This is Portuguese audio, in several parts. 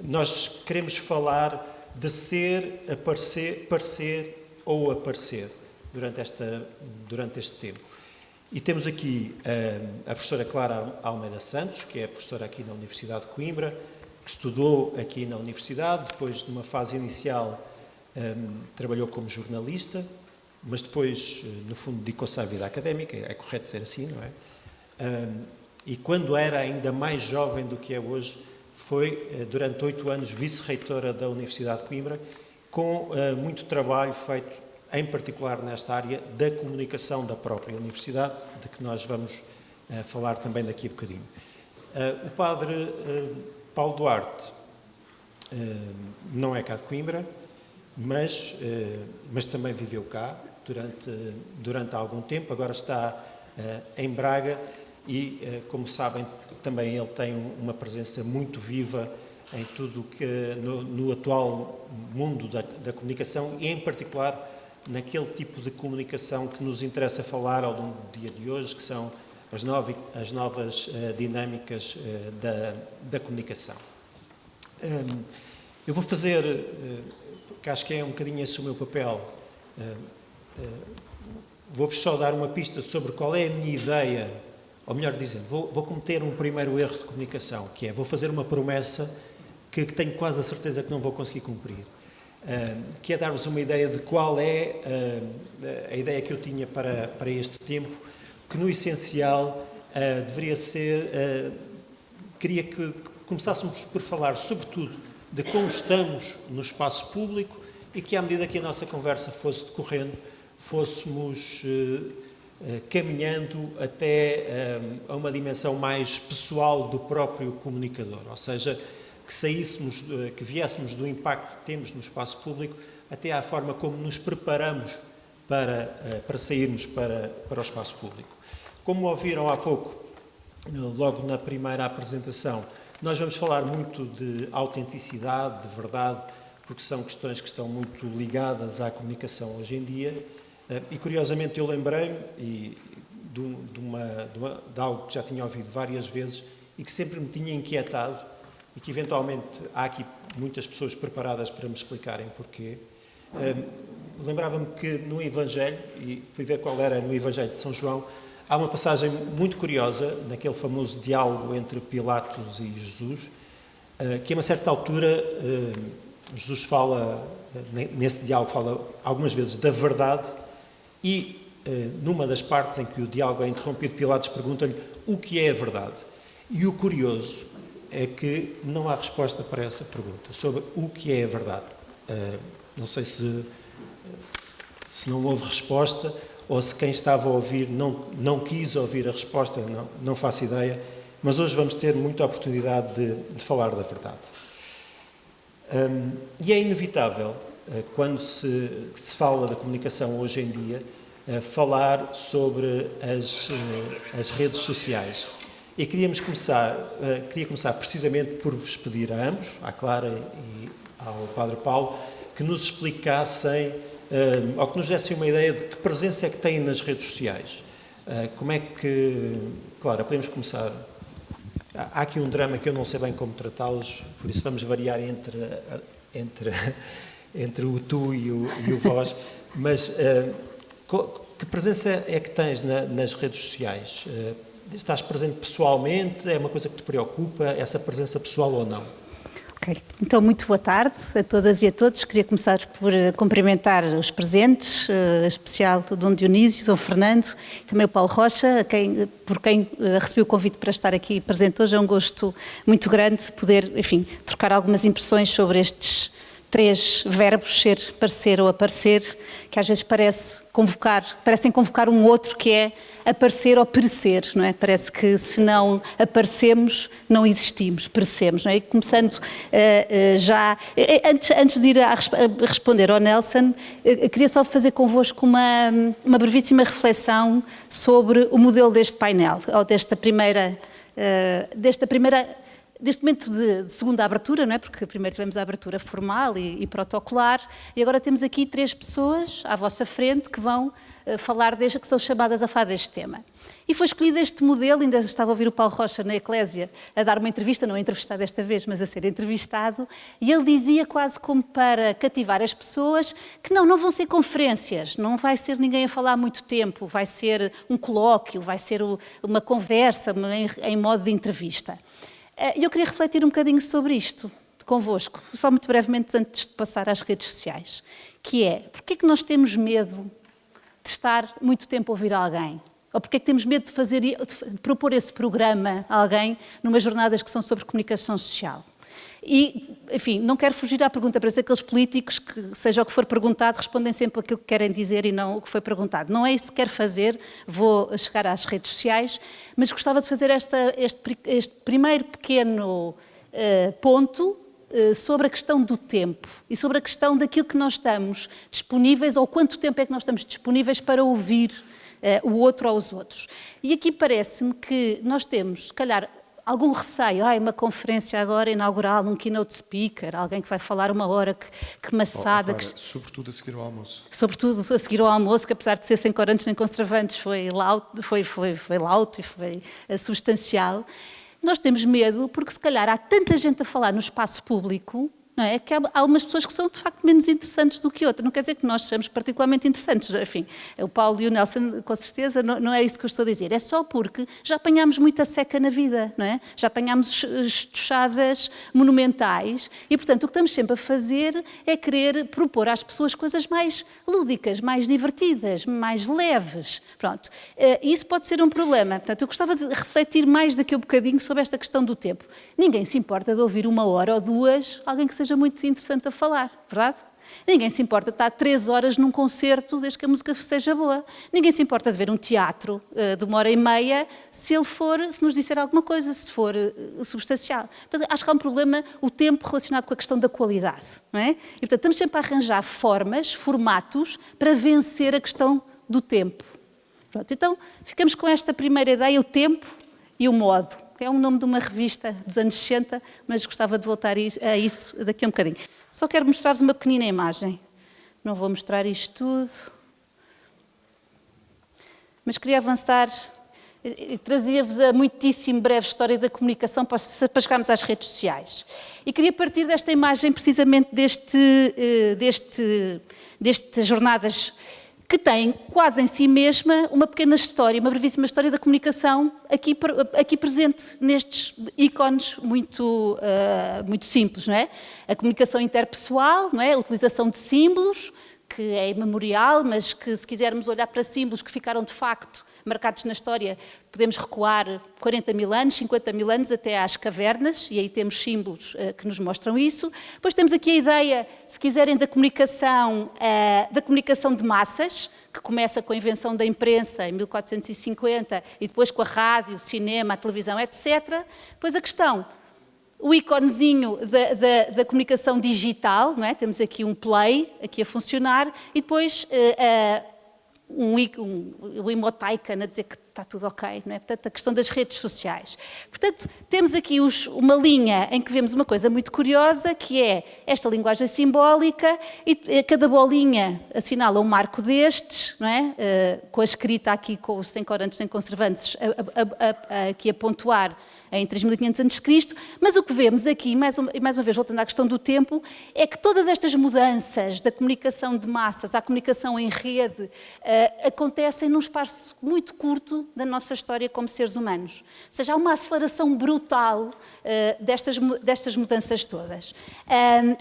nós queremos falar de ser, parecer ou aparecer durante este tempo. E temos aqui a professora Clara Almeida Santos, que é professora aqui na Universidade de Coimbra, que estudou aqui na Universidade, depois de uma fase inicial trabalhou como jornalista, mas depois, no fundo, dedicou-se à vida académica, é correto dizer assim, não é? E quando era ainda mais jovem do que é hoje, foi, durante 8 anos, vice-reitora da Universidade de Coimbra, com muito trabalho feito, em particular nesta área da comunicação da própria Universidade, de que nós vamos falar também daqui a bocadinho. O padre Paulo Duarte não é cá de Coimbra, mas também viveu cá durante algum tempo, agora está em Braga e, como sabem, também ele tem uma presença muito viva em tudo que no atual mundo da comunicação e, em particular, naquele tipo de comunicação que nos interessa falar ao longo do dia de hoje, que são as novas dinâmicas da comunicação. Eu vou fazer, que acho que é um bocadinho esse o meu papel, vou-vos só dar uma pista sobre qual é a minha ideia, ou melhor dizendo, vou cometer um primeiro erro de comunicação, que é, vou fazer uma promessa que tenho quase a certeza que não vou conseguir cumprir, que é dar-vos uma ideia de qual é a ideia que eu tinha para este tempo, que no essencial deveria ser, queria que começássemos por falar sobretudo de como estamos no espaço público e que à medida que a nossa conversa fosse decorrendo, fôssemos caminhando até a uma dimensão mais pessoal do próprio comunicador, ou seja, que viéssemos do impacto que temos no espaço público até à forma como nos preparamos para sairmos para o espaço público. Como ouviram há pouco, logo na primeira apresentação, nós vamos falar muito de autenticidade, de verdade, porque são questões que estão muito ligadas à comunicação hoje em dia. E, curiosamente, eu lembrei-me de algo que já tinha ouvido várias vezes e que sempre me tinha inquietado e que, eventualmente, há aqui muitas pessoas preparadas para me explicarem porquê. Lembrava-me que no Evangelho, e fui ver qual era no Evangelho de São João, há uma passagem muito curiosa, naquele famoso diálogo entre Pilatos e Jesus, que a uma certa altura Jesus fala, nesse diálogo fala algumas vezes da verdade e numa das partes em que o diálogo é interrompido, Pilatos pergunta-lhe o que é a verdade. E o curioso é que não há resposta para essa pergunta, sobre o que é a verdade. Não sei se não houve resposta ou se quem estava a ouvir não quis ouvir a resposta, não faço ideia, mas hoje vamos ter muita oportunidade de falar da verdade. E é inevitável, quando se fala da comunicação hoje em dia, falar sobre as redes sociais. E queria começar precisamente por vos pedir a ambos, à Clara e ao Padre Paulo, que nos explicassem, ou que nos dessem uma ideia de que presença é que têm nas redes sociais. Como é que... Clara, podemos começar. Há aqui um drama que eu não sei bem como tratá-los, por isso vamos variar entre o tu e o vós, mas que presença é que tens nas redes sociais? Estás presente pessoalmente? É uma coisa que te preocupa, essa presença pessoal ou não? Ok, então muito boa tarde a todas e a todos. Queria começar por cumprimentar os presentes, em especial o Dom Dionísio, Dom Fernando, e também o Paulo Rocha, por quem recebi o convite para estar aqui presente hoje. É um gosto muito grande poder, enfim, trocar algumas impressões sobre estes 3 verbos, ser, parecer ou aparecer, que às vezes parecem convocar um outro, que é aparecer ou perecer, não é? Parece que se não aparecemos, não existimos, perecemos, não é? E começando já... Antes de ir a responder ao Nelson, queria só fazer convosco uma brevíssima reflexão sobre o modelo deste painel, ou desta primeira deste momento de segunda abertura, não é? Porque primeiro tivemos a abertura formal e protocolar, e agora temos aqui 3 pessoas à vossa frente que vão falar que são chamadas a falar deste tema. E foi escolhido este modelo, ainda estava a ouvir o Paulo Rocha na Eclésia a dar uma entrevista, não a entrevistar desta vez, mas a ser entrevistado, e ele dizia quase como para cativar as pessoas que não vão ser conferências, não vai ser ninguém a falar muito tempo, vai ser um colóquio, vai ser uma conversa em modo de entrevista. Eu queria refletir um bocadinho sobre isto convosco, só muito brevemente antes de passar às redes sociais, que é, porquê é que nós temos medo de estar muito tempo a ouvir alguém? Ou porque é que temos medo de propor esse programa a alguém numas jornadas que são sobre comunicação social? E, enfim, não quero fugir à pergunta, para aqueles políticos que, seja o que for perguntado, respondem sempre aquilo que querem dizer e não o que foi perguntado. Não é isso que quero fazer, vou chegar às redes sociais, mas gostava de fazer este primeiro pequeno ponto sobre a questão do tempo e sobre a questão daquilo que nós estamos disponíveis, ou quanto tempo é que nós estamos disponíveis para ouvir o outro ou os outros. E aqui parece-me que nós temos, se calhar, algum receio, uma conferência agora inaugural, um keynote speaker, alguém que vai falar 1 hora, que maçada. Sobretudo a seguir ao almoço. Sobretudo a seguir ao almoço, que apesar de ser sem corantes nem conservantes, foi lauto e foi substancial. Nós temos medo porque, se calhar, há tanta gente a falar no espaço público, não é? Que há umas pessoas que são, de facto, menos interessantes do que outras. Não quer dizer que nós sejamos particularmente interessantes. Enfim, o Paulo e o Nelson, com certeza, não é isso que eu estou a dizer. É só porque já apanhámos muita seca na vida, não é? Já apanhámos estochadas monumentais e, portanto, o que estamos sempre a fazer é querer propor às pessoas coisas mais lúdicas, mais divertidas, mais leves. Pronto. Isso pode ser um problema. Portanto, eu gostava de refletir mais daqui a um bocadinho sobre esta questão do tempo. Ninguém se importa de ouvir 1 hora ou 2 alguém que seja muito interessante a falar, verdade? Ninguém se importa de estar 3 horas num concerto desde que a música seja boa. Ninguém se importa de ver um teatro de 1h30 se nos disser alguma coisa, se for substancial. Portanto, acho que há um problema, o tempo relacionado com a questão da qualidade, não é? E, portanto, estamos sempre a arranjar formatos para vencer a questão do tempo. Pronto, então, ficamos com esta primeira ideia, o tempo e o modo. É o nome de uma revista dos anos 60, mas gostava de voltar a isso daqui a um bocadinho. Só quero mostrar-vos uma pequenina imagem. Não vou mostrar isto tudo. Mas queria avançar e trazia-vos a muitíssimo breve história da comunicação para chegarmos às redes sociais. E queria partir desta imagem, precisamente destas jornadas que tem quase em si mesma uma pequena história, uma brevíssima história da comunicação aqui presente nestes ícones muito simples, não é? A comunicação interpessoal, não é? A utilização de símbolos, que é imemorial, mas que, se quisermos olhar para símbolos que ficaram de facto marcados na história, podemos recuar 40 mil anos, 50 mil anos até às cavernas, e aí temos símbolos que nos mostram isso. Depois temos aqui a ideia, se quiserem, da comunicação de massas, que começa com a invenção da imprensa em 1450 e depois com a rádio, o cinema, a televisão, etc. Depois a questão, o íconezinho da comunicação digital, não é? Temos aqui um play aqui a funcionar, e depois um emoticon a dizer que está tudo ok, não é? Portanto, a questão das redes sociais. Portanto, temos aqui uma linha em que vemos uma coisa muito curiosa, que é esta linguagem simbólica, e cada bolinha assinala um marco destes, não é? Com a escrita aqui, com os sem corantes nem conservantes, aqui a pontuar em 3.500 a.C., mas o que vemos aqui, mais uma vez voltando à questão do tempo, é que todas estas mudanças da comunicação de massas à comunicação em rede acontecem num espaço muito curto da nossa história como seres humanos. Ou seja, há uma aceleração brutal destas mudanças todas.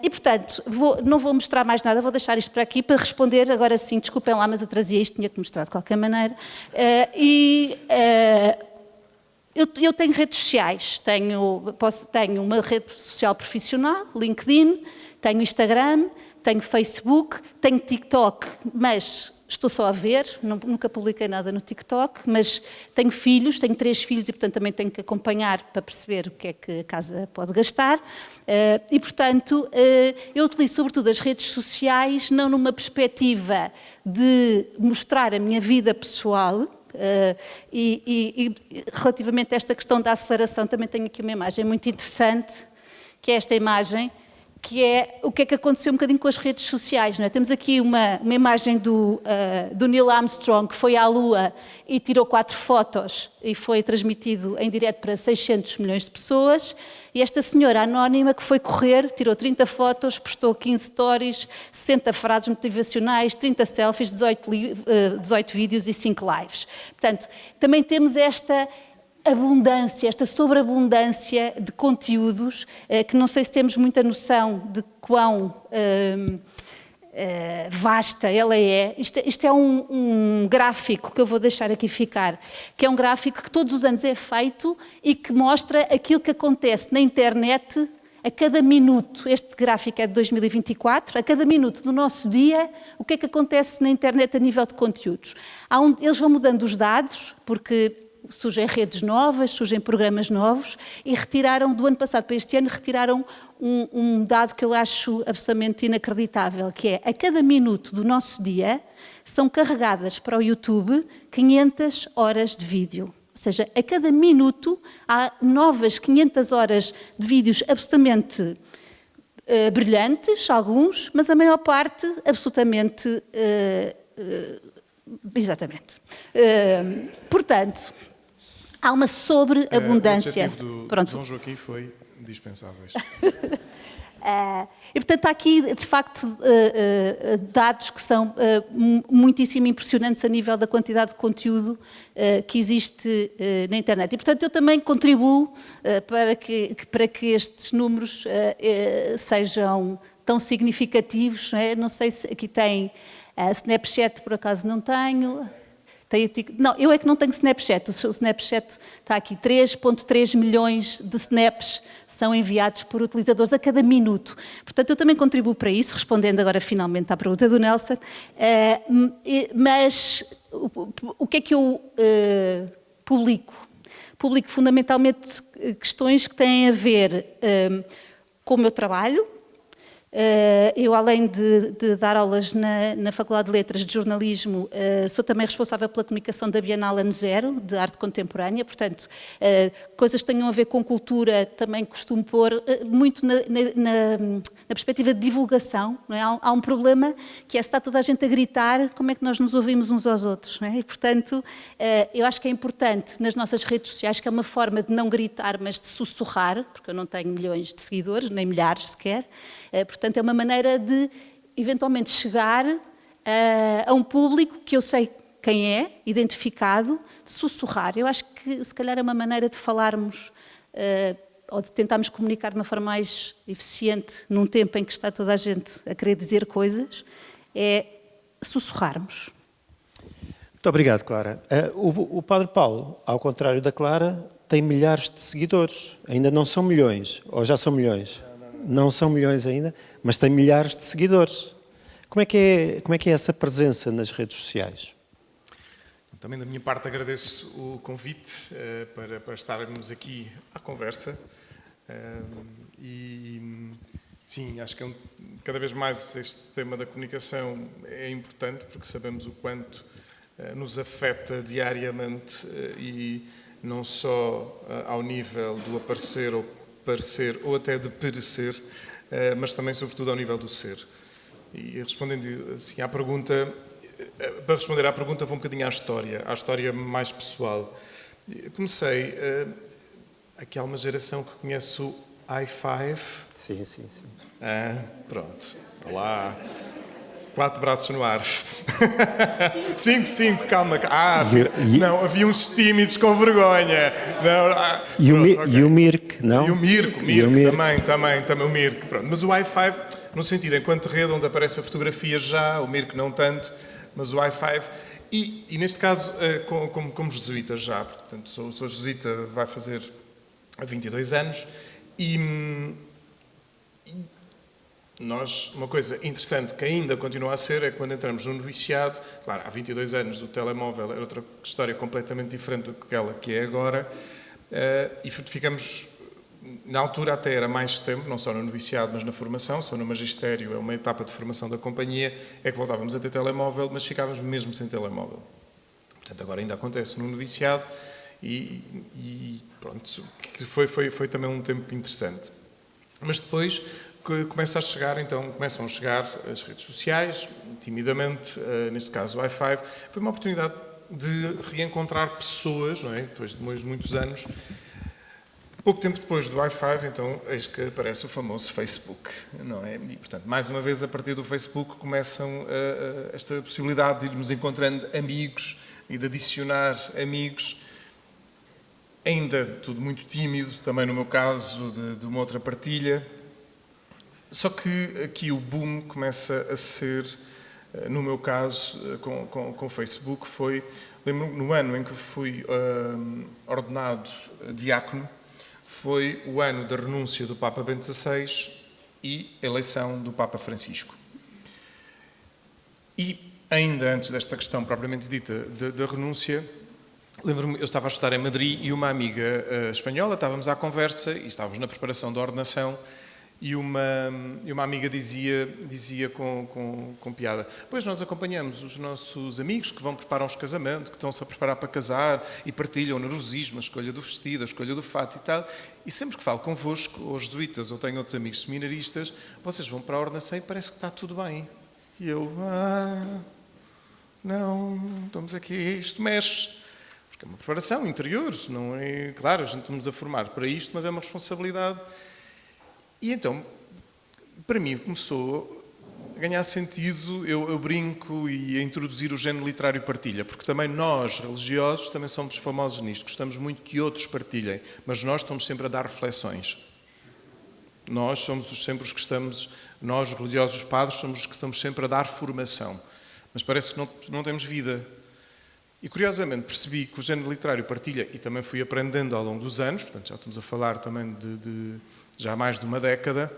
E, portanto, não vou mostrar mais nada, vou deixar isto para aqui para responder, agora sim, desculpem lá, mas eu trazia isto, tinha que mostrar de qualquer maneira. Eu tenho redes sociais, tenho uma rede social profissional, LinkedIn, tenho Instagram, tenho Facebook, tenho TikTok, mas estou só a ver, nunca publiquei nada no TikTok, mas tenho 3 filhos e, portanto, também tenho que acompanhar para perceber o que é que a casa pode gastar. E, portanto, eu utilizo sobretudo as redes sociais não numa perspectiva de mostrar a minha vida pessoal, E relativamente a esta questão da aceleração, também tenho aqui uma imagem muito interessante, que é esta imagem, que é o que é que aconteceu um bocadinho com as redes sociais. Não é? Temos aqui uma imagem do Neil Armstrong, que foi à Lua e tirou 4 fotos e foi transmitido em direto para 600 milhões de pessoas. E esta senhora anónima que foi correr, tirou 30 fotos, postou 15 stories, 60 frases motivacionais, 30 selfies, 18 vídeos e 5 lives. Portanto, também temos esta abundância, esta sobreabundância de conteúdos, que não sei se temos muita noção de quão vasta ela é. Isto é um gráfico que eu vou deixar aqui ficar, que é um gráfico que todos os anos é feito e que mostra aquilo que acontece na internet a cada minuto. Este gráfico é de 2024, a cada minuto do nosso dia, o que é que acontece na internet a nível de conteúdos. Eles vão mudando os dados, porque surgem redes novas, surgem programas novos, e retiraram, do ano passado para este ano, retiraram um dado que eu acho absolutamente inacreditável, que é, a cada minuto do nosso dia, são carregadas para o YouTube 500 horas de vídeo. Ou seja, a cada minuto há novas 500 horas de vídeos absolutamente brilhantes, alguns, mas a maior parte absolutamente... exatamente. Portanto... Há uma sobreabundância. O objetivo do Dom Joaquim foi dispensáveis. E, portanto, há aqui, de facto, dados que são muitíssimo impressionantes a nível da quantidade de conteúdo que existe na internet. E, portanto, eu também contribuo para que estes números sejam tão significativos. Não é? Não sei se aqui tem Snapchat, por acaso não tenho... Não, eu é que não tenho Snapchat. O Snapchat está aqui. 3,3 milhões de snaps são enviados por utilizadores a cada minuto. Portanto, eu também contribuo para isso, respondendo agora finalmente à pergunta do Nelson. Mas o que é que eu publico? Publico fundamentalmente questões que têm a ver com o meu trabalho. Eu, além de dar aulas na Faculdade de Letras de Jornalismo, sou também responsável pela comunicação da Bienal Ano Zero, de arte contemporânea, portanto, coisas que tenham a ver com cultura também costumo pôr muito na perspectiva de divulgação. Não é? Há um problema que é se está toda a gente a gritar, como é que nós nos ouvimos uns aos outros? Não é? E, portanto, eu acho que é importante nas nossas redes sociais, que é uma forma de não gritar, mas de sussurrar, porque eu não tenho milhões de seguidores, nem milhares sequer. Portanto, é uma maneira de, eventualmente, chegar a um público que eu sei quem é, identificado, de sussurrar. Eu acho que, se calhar, é uma maneira de falarmos ou de tentarmos comunicar de uma forma mais eficiente num tempo em que está toda a gente a querer dizer coisas, é sussurrarmos. Muito obrigado, Clara. O Padre Paulo, ao contrário da Clara, tem milhares de seguidores. Ainda não são milhões, ou já são milhões? Não são milhões ainda, mas tem milhares de seguidores. Como é que é essa presença nas redes sociais? Também da minha parte agradeço o convite para estarmos aqui à conversa. E sim, acho que cada vez mais este tema da comunicação é importante, porque sabemos o quanto nos afeta diariamente e não só ao nível do aparecer ou parecer ou até de perecer, mas também, sobretudo, ao nível do ser. E respondendo assim à pergunta, para responder à pergunta, vou um bocadinho à história mais pessoal. Comecei, aqui há uma geração que conhece o i5. Sim. Pronto, olá. 4 braços no ar. 5, calma. Não, havia uns tímidos com vergonha. Não, e o Mirk, não? E o Mirk também o Mirk. Pronto. Mas o i5, no sentido, enquanto rede, onde aparece a fotografia já, o Mirk não tanto, mas o i5. E neste caso, como jesuíta já, portanto, sou jesuíta, vai fazer 22 anos, nós, uma coisa interessante que ainda continua a ser, é quando entramos no noviciado, claro, há 22 anos o telemóvel era outra história completamente diferente do que aquela que é agora, e ficamos, na altura até era mais tempo, não só no noviciado, mas na formação, só no magistério, é uma etapa de formação da companhia, é que voltávamos a ter telemóvel, mas ficávamos mesmo sem telemóvel. Portanto, agora ainda acontece no noviciado e pronto, que foi também um tempo interessante. Mas depois começam a chegar as redes sociais, timidamente, neste caso o i5. Foi uma oportunidade de reencontrar pessoas, não é? Depois de muitos anos. Pouco tempo depois do i5, então, eis que aparece o famoso Facebook, não é? E, portanto, mais uma vez, a partir do Facebook, começam esta possibilidade de irmos encontrando amigos e de adicionar amigos. Ainda tudo muito tímido, também no meu caso, de uma outra partilha. Só que aqui o boom começa a ser, no meu caso, com o Facebook, lembro-me, no ano em que fui ordenado diácono, foi o ano da renúncia do Papa Bento XVI e eleição do Papa Francisco. E ainda antes desta questão propriamente dita da renúncia, lembro-me, eu estava a estudar em Madrid e uma amiga espanhola, estávamos à conversa e estávamos na preparação da ordenação e uma amiga dizia com piada: pois nós acompanhamos os nossos amigos que vão preparar os casamentos, que estão-se a preparar para casar e partilham o nervosismo, a escolha do vestido, a escolha do fato e tal, e sempre que falo convosco, ou jesuítas, ou tenho outros amigos seminaristas, vocês vão para a ordenação e parece que está tudo bem. E eu, não, estamos aqui, isto mexe. Porque é uma preparação interior, não é? Claro, a gente estamos a formar para isto, mas é uma responsabilidade. E então, para mim, começou a ganhar sentido, eu brinco e a introduzir o género literário partilha, porque também nós, religiosos, também somos famosos nisto, gostamos muito que outros partilhem, mas nós estamos sempre a dar reflexões. Nós somos sempre os que estamos, nós, religiosos padres, somos os que estamos sempre a dar formação, mas parece que não temos vida. E, curiosamente, percebi que o género literário partilha, e também fui aprendendo ao longo dos anos, portanto, já estamos a falar também de já há mais de uma década,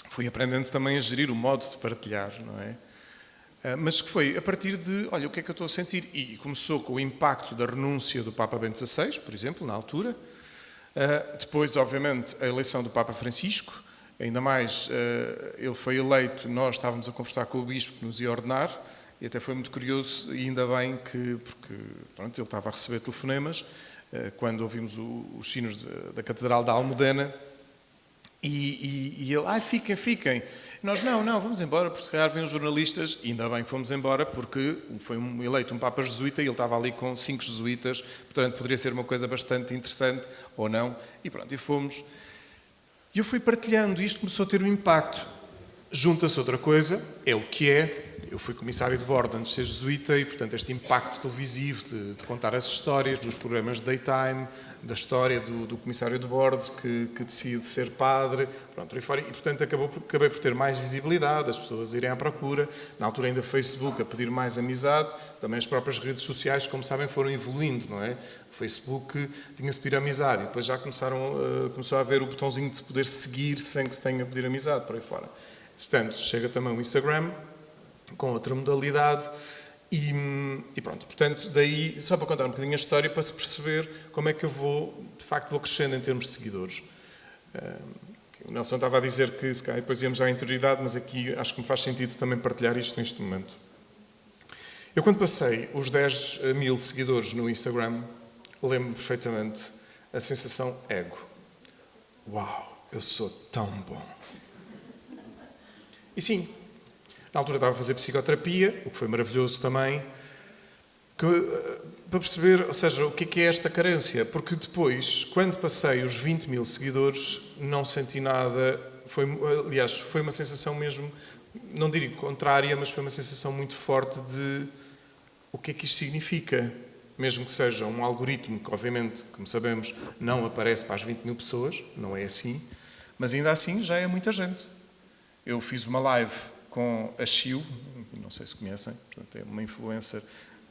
fui aprendendo também a gerir o modo de partilhar, não é? Mas que foi a partir de, olha, o que é que eu estou a sentir? E começou com o impacto da renúncia do Papa Bento XVI, por exemplo, na altura. Depois, obviamente, a eleição do Papa Francisco, ainda mais, ele foi eleito, nós estávamos a conversar com o Bispo que nos ia ordenar, e até foi muito curioso, e ainda bem porque pronto, ele estava a receber telefonemas, quando ouvimos os sinos da Catedral da Almudena, e ele, fiquem. Nós, não, vamos embora, porque se calhar vêm os jornalistas, e ainda bem que fomos embora, porque foi eleito um Papa jesuíta, e ele estava ali com 5 jesuítas, portanto poderia ser uma coisa bastante interessante, ou não, e pronto, e fomos. E eu fui partilhando, e isto começou a ter um impacto. Junta-se outra coisa, é o que é. Eu fui comissário de bordo antes de ser jesuíta e, portanto, este impacto televisivo de contar as histórias dos programas de daytime, da história do comissário de bordo que decide ser padre, pronto, por aí fora. E, portanto, acabei por ter mais visibilidade, as pessoas irem à procura. Na altura ainda Facebook a pedir mais amizade. Também as próprias redes sociais, como sabem, foram evoluindo, não é? O Facebook tinha-se pedir amizade e depois já começou a haver o botãozinho de poder seguir sem que se tenha a pedir amizade, por aí fora. Portanto, chega também o Instagram, com outra modalidade e pronto, portanto, daí, só para contar um bocadinho a história, para se perceber como é que eu de facto vou crescendo em termos de seguidores. O Nelson estava a dizer que se calhar depois íamos à interioridade, mas aqui acho que me faz sentido também partilhar isto neste momento. Eu quando passei os 10 mil seguidores no Instagram, lembro-me perfeitamente a sensação ego. Uau, eu sou tão bom. E sim, na altura estava a fazer psicoterapia, o que foi maravilhoso também, para perceber, ou seja, o que é esta carência. Porque depois, quando passei os 20 mil seguidores, não senti nada. Aliás, foi uma sensação mesmo, não diria contrária, mas foi uma sensação muito forte de o que é que isto significa. Mesmo que seja um algoritmo que, obviamente, como sabemos, não aparece para as 20 mil pessoas, não é assim, mas ainda assim já é muita gente. Eu fiz uma live com a Chiu, não sei se conhecem, portanto, é uma influencer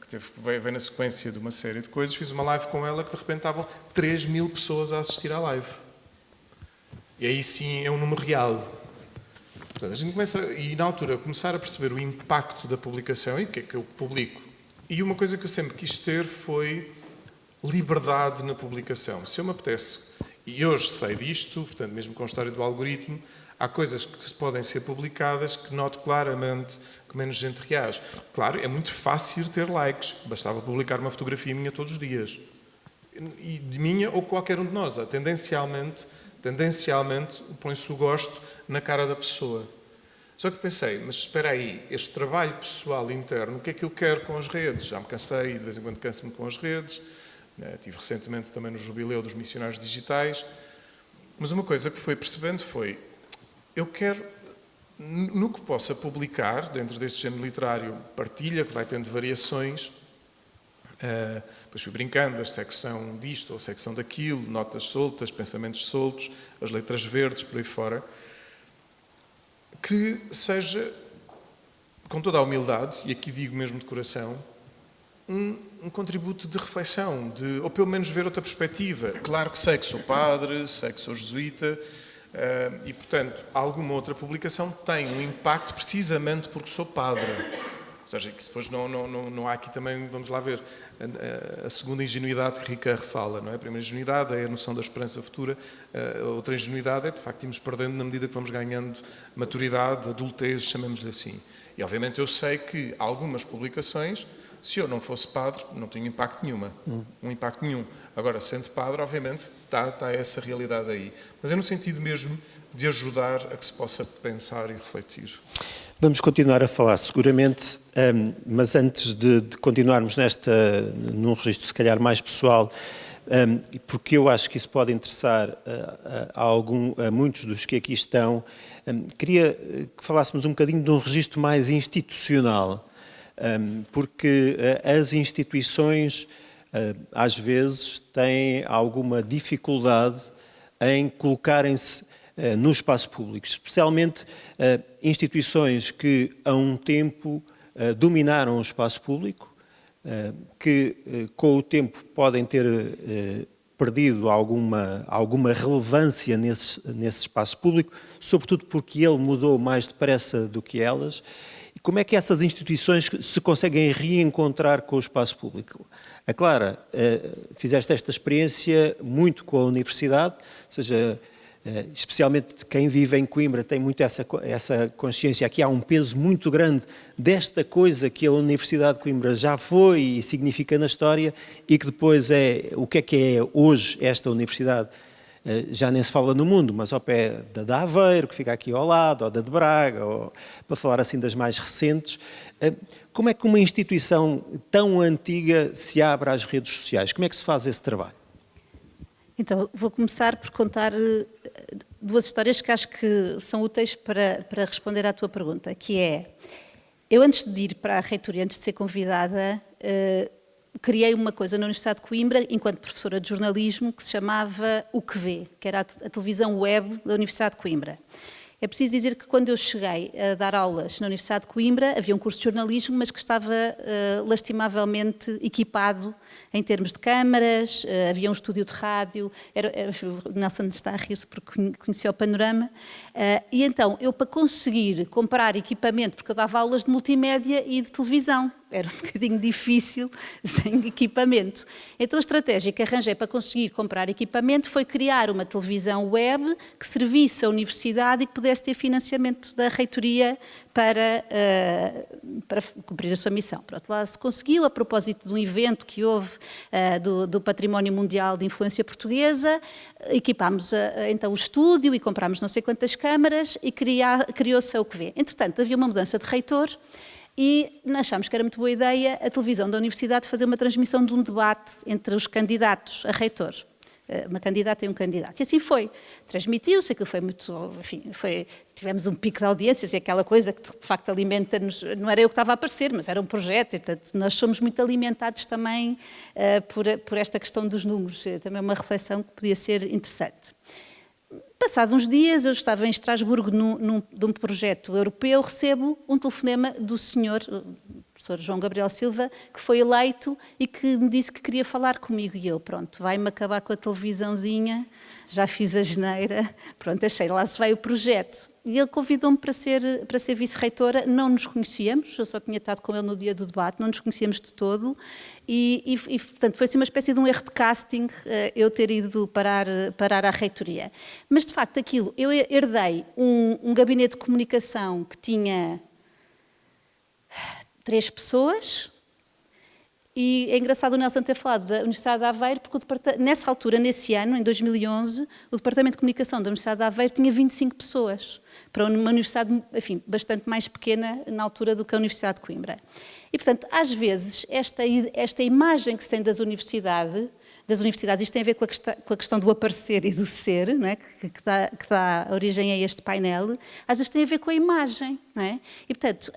que veio na sequência de uma série de coisas, fiz uma live com ela que de repente estavam 3 mil pessoas a assistir à live. E aí sim é um número real. Portanto, a gente começa, e na altura, começar a perceber o impacto da publicação e o que é que eu publico. E uma coisa que eu sempre quis ter foi liberdade na publicação. Se eu me apetece, e hoje sei disto, portanto, mesmo com a história do algoritmo, Há coisas que podem ser publicadas que noto claramente que menos gente reage. Claro, é muito fácil ter likes. Bastava publicar uma fotografia minha todos os dias. E de minha ou qualquer um de nós. Tendencialmente põe-se o gosto na cara da pessoa. Só que pensei, mas espera aí, este trabalho pessoal interno, o que é que eu quero com as redes? Já me cansei e de vez em quando canso-me com as redes. Estive recentemente também no jubileu dos missionários digitais. Mas uma coisa que fui percebendo foi, eu quero, no que possa publicar, dentro deste género literário, partilha, que vai tendo variações, depois fui brincando, a secção disto ou a secção daquilo, notas soltas, pensamentos soltos, as letras verdes, por aí fora, que seja, com toda a humildade, e aqui digo mesmo de coração, um contributo de reflexão, ou pelo menos ver outra perspectiva. Claro que sei que sou padre, sei que sou jesuíta, e, portanto, alguma outra publicação tem um impacto precisamente porque sou padre. Ou seja, que depois não há aqui também, vamos lá ver, a segunda ingenuidade que Ricard fala, não é? A primeira ingenuidade é a noção da esperança futura, a outra ingenuidade é, de facto, irmos perdendo na medida que vamos ganhando maturidade, adultez, chamemos-lhe assim. E, obviamente, eu sei que algumas publicações, se eu não fosse padre, não tinha impacto nenhuma. Um impacto nenhum. Agora, sendo padre, obviamente, está essa realidade aí. Mas é no sentido mesmo de ajudar a que se possa pensar e refletir. Vamos continuar a falar, seguramente, mas antes de continuarmos num registro, se calhar, mais pessoal, porque eu acho que isso pode interessar a muitos dos que aqui estão, queria que falássemos um bocadinho de um registro mais institucional, porque as instituições, às vezes, têm alguma dificuldade em colocarem-se no espaço público, especialmente instituições que há um tempo dominaram o espaço público, que com o tempo podem ter perdido alguma relevância nesse espaço público, sobretudo porque ele mudou mais depressa do que elas. E como é que essas instituições se conseguem reencontrar com o espaço público? A Clara, fizeste esta experiência muito com a universidade, ou seja, especialmente quem vive em Coimbra tem muito essa consciência. Aqui há um peso muito grande desta coisa que a Universidade de Coimbra já foi e significa na história e que depois o que é hoje esta universidade. Já nem se fala no mundo, mas ao pé da de Aveiro, que fica aqui ao lado, ou da de Braga, ou, para falar assim das mais recentes. Como é que uma instituição tão antiga se abre às redes sociais? Como é que se faz esse trabalho? Então, vou começar por contar duas histórias que acho que são úteis para responder à tua pergunta, que é, eu antes de ir para a reitoria, antes de ser convidada, criei uma coisa na Universidade de Coimbra, enquanto professora de jornalismo, que se chamava O Que Vê, que era a televisão web da Universidade de Coimbra. É preciso dizer que quando eu cheguei a dar aulas na Universidade de Coimbra, havia um curso de jornalismo, mas que estava lastimavelmente equipado em termos de câmaras, havia um estúdio de rádio, o Nelson está a rir-se porque conhecia o panorama, e então eu, para conseguir comprar equipamento, porque eu dava aulas de multimédia e de televisão, era um bocadinho difícil sem equipamento. Então a estratégia que arranjei para conseguir comprar equipamento foi criar uma televisão web que servisse à universidade e que pudesse ter financiamento da reitoria para cumprir a sua missão. Por outro lado, se conseguiu, a propósito de um evento que houve do Património Mundial de Influência Portuguesa, equipámos então o estúdio e comprámos não sei quantas câmaras e criou-se a O Que Vê. Entretanto, havia uma mudança de reitor e achámos que era muito boa ideia a televisão da universidade fazer uma transmissão de um debate entre os candidatos a reitor. Uma candidata e um candidato. E assim foi. Transmitiu-se, aquilo foi muito... Enfim, tivemos um pico de audiências e aquela coisa que, de facto, alimenta-nos... Não era eu que estava a aparecer, mas era um projeto. E, portanto, nós somos muito alimentados também por esta questão dos números. Também uma reflexão que podia ser interessante. Passados uns dias, eu estava em Estrasburgo de um projeto europeu, recebo um telefonema do senhor, o professor João Gabriel Silva, que foi eleito e que me disse que queria falar comigo. E eu, pronto, vai-me acabar com a televisãozinha, já fiz a geneira, pronto, achei, lá se vai o projeto. E ele convidou-me para ser vice-reitora, não nos conhecíamos, eu só tinha estado com ele no dia do debate, não nos conhecíamos de todo, e portanto, foi assim uma espécie de um erro de casting, eu ter ido parar à reitoria. Mas, de facto, aquilo, eu herdei um gabinete de comunicação que tinha 3 pessoas. E é engraçado o Nelson ter falado da Universidade de Aveiro, porque nessa altura, nesse ano, em 2011, o Departamento de Comunicação da Universidade de Aveiro tinha 25 pessoas, para uma universidade, enfim, bastante mais pequena na altura do que a Universidade de Coimbra. E, portanto, às vezes, esta imagem que se tem das universidades, isto tem a ver com a questão do aparecer e do ser, não é? que dá origem a este painel, às vezes tem a ver com a imagem. Não é? E, portanto,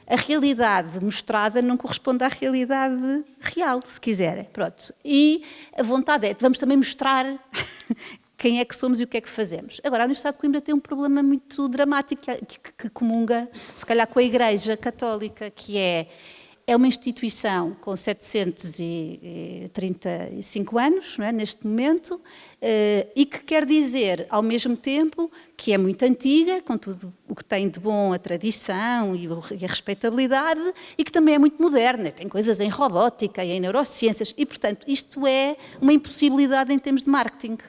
a realidade mostrada não corresponde à realidade real, se quiserem. Pronto. E a vontade é que vamos também mostrar quem é que somos e o que é que fazemos. Agora, a Universidade de Coimbra tem um problema muito dramático que comunga, se calhar, com a Igreja Católica, que é uma instituição com 735 anos, não é, neste momento, e que quer dizer, ao mesmo tempo, que é muito antiga, com tudo o que tem de bom a tradição e a respeitabilidade, e que também é muito moderna, tem coisas em robótica e em neurociências, e, portanto, isto é uma impossibilidade em termos de marketing.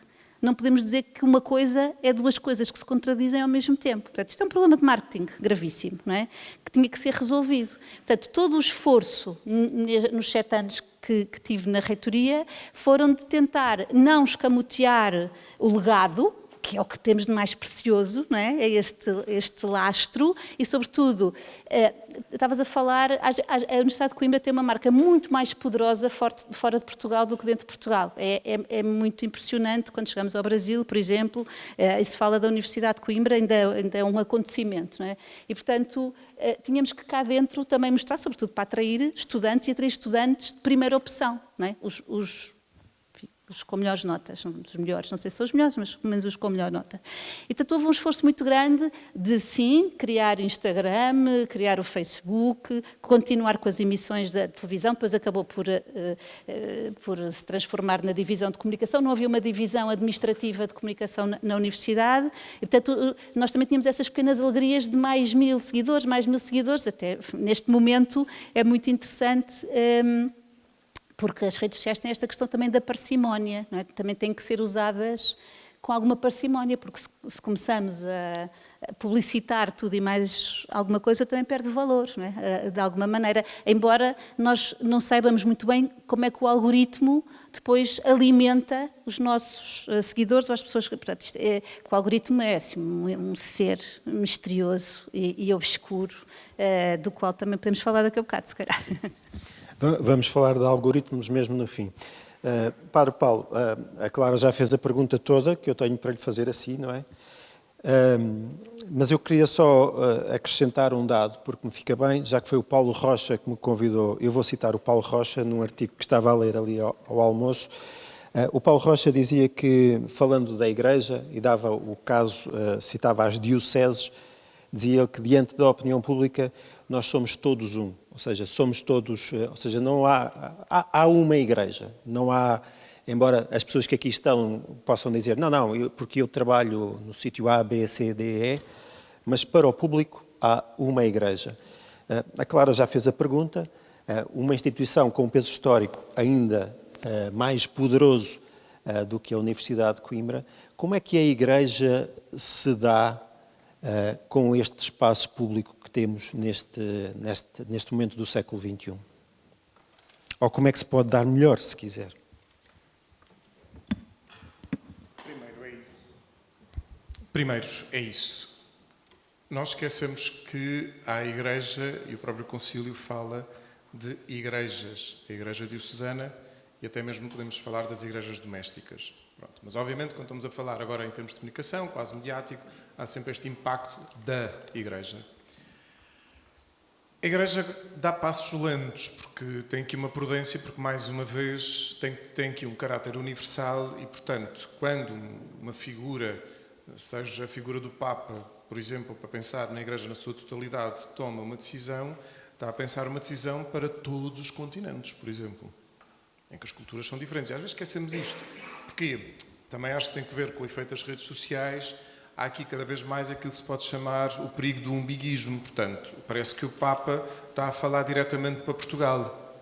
Não podemos dizer que uma coisa é 2 coisas que se contradizem ao mesmo tempo. Portanto, isto é um problema de marketing gravíssimo, não é? Que tinha que ser resolvido. Portanto, todo o esforço nos 7 anos que tive na reitoria foram de tentar não escamotear o legado, que é o que temos de mais precioso, não é? É este lastro e, sobretudo, estavas a falar, a Universidade de Coimbra tem uma marca muito mais poderosa fora de Portugal do que dentro de Portugal. É muito impressionante quando chegamos ao Brasil, por exemplo, e se fala da Universidade de Coimbra, ainda é um acontecimento, não é? E, portanto, tínhamos que cá dentro também mostrar, sobretudo para atrair estudantes e atrair estudantes de primeira opção, não é? Os com melhores notas, os melhores, não sei se são os melhores, mas pelo menos os com melhor nota. E, portanto, houve um esforço muito grande de, sim, criar Instagram, criar o Facebook, continuar com as emissões da televisão, depois acabou por se transformar na divisão de comunicação, não havia uma divisão administrativa de comunicação na universidade, e, portanto, nós também tínhamos essas pequenas alegrias de mais 1000 seguidores, até neste momento é muito interessante, porque as redes sociais têm esta questão também da parcimónia, não é? Também têm que ser usadas com alguma parcimónia, porque se começamos a publicitar tudo e mais alguma coisa, também perde valor, não é? De alguma maneira. Embora nós não saibamos muito bem como é que o algoritmo depois alimenta os nossos seguidores ou as pessoas. Portanto, o algoritmo é assim, um ser misterioso e obscuro, do qual também podemos falar daqui a bocado, se calhar. Vamos falar de algoritmos mesmo no fim. Para o Paulo, a Clara já fez a pergunta toda que eu tenho para lhe fazer assim, não é? Mas eu queria só acrescentar um dado, porque me fica bem, já que foi o Paulo Rocha que me convidou, eu vou citar o Paulo Rocha num artigo que estava a ler ali ao almoço. O Paulo Rocha dizia que, falando da Igreja, e dava o caso, citava as dioceses, dizia que diante da opinião pública nós somos todos um. Ou seja, somos todos, ou seja, não há uma igreja, não há, embora as pessoas que aqui estão possam dizer, não, porque eu trabalho no sítio A, B, C, D, E, mas para o público há uma igreja. A Clara já fez a pergunta, uma instituição com um peso histórico ainda mais poderoso do que a Universidade de Coimbra, como é que a igreja se dá com este espaço público que temos neste momento do século XXI? Ou como é que se pode dar melhor, se quiser? Primeiro é isso. Nós esquecemos que a Igreja, e o próprio Concílio fala de igrejas. A Igreja diocesana e até mesmo podemos falar das igrejas domésticas. Pronto. Mas, obviamente, quando estamos a falar agora em termos de comunicação, quase mediático, há sempre este impacto da Igreja. A Igreja dá passos lentos, porque tem aqui uma prudência, porque, mais uma vez, tem aqui um caráter universal e, portanto, quando uma figura, seja a figura do Papa, por exemplo, para pensar na Igreja na sua totalidade, toma uma decisão, está a pensar uma decisão para todos os continentes, por exemplo, em que as culturas são diferentes. E às vezes esquecemos isto. Porquê? também acho que tem que ver com o efeito das redes sociais. Há aqui cada vez mais aquilo que se pode chamar o perigo do umbiguismo. Portanto, parece que o Papa está a falar diretamente para Portugal.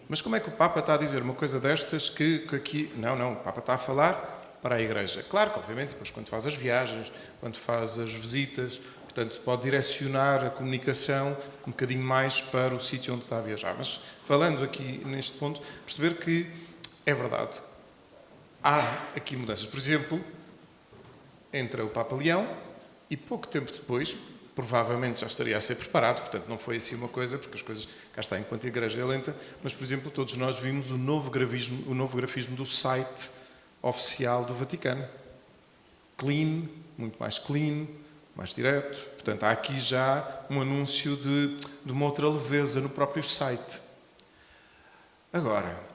Mas como é que o Papa está a dizer uma coisa destas que aqui... Não, o Papa está a falar para a Igreja. Claro que, obviamente, depois quando faz as viagens, quando faz as visitas, portanto, pode direcionar a comunicação um bocadinho mais para o sítio onde está a viajar. Mas, falando aqui neste ponto, perceber que é verdade. Há aqui mudanças. Por exemplo, entra o Papa Leão e pouco tempo depois, provavelmente já estaria a ser preparado, portanto não foi assim uma coisa, porque as coisas, cá está, enquanto a Igreja é lenta, mas, por exemplo, todos nós vimos o novo grafismo do site oficial do Vaticano. Clean, muito mais clean, mais direto. Portanto, há aqui já um anúncio de uma outra leveza no próprio site. Agora,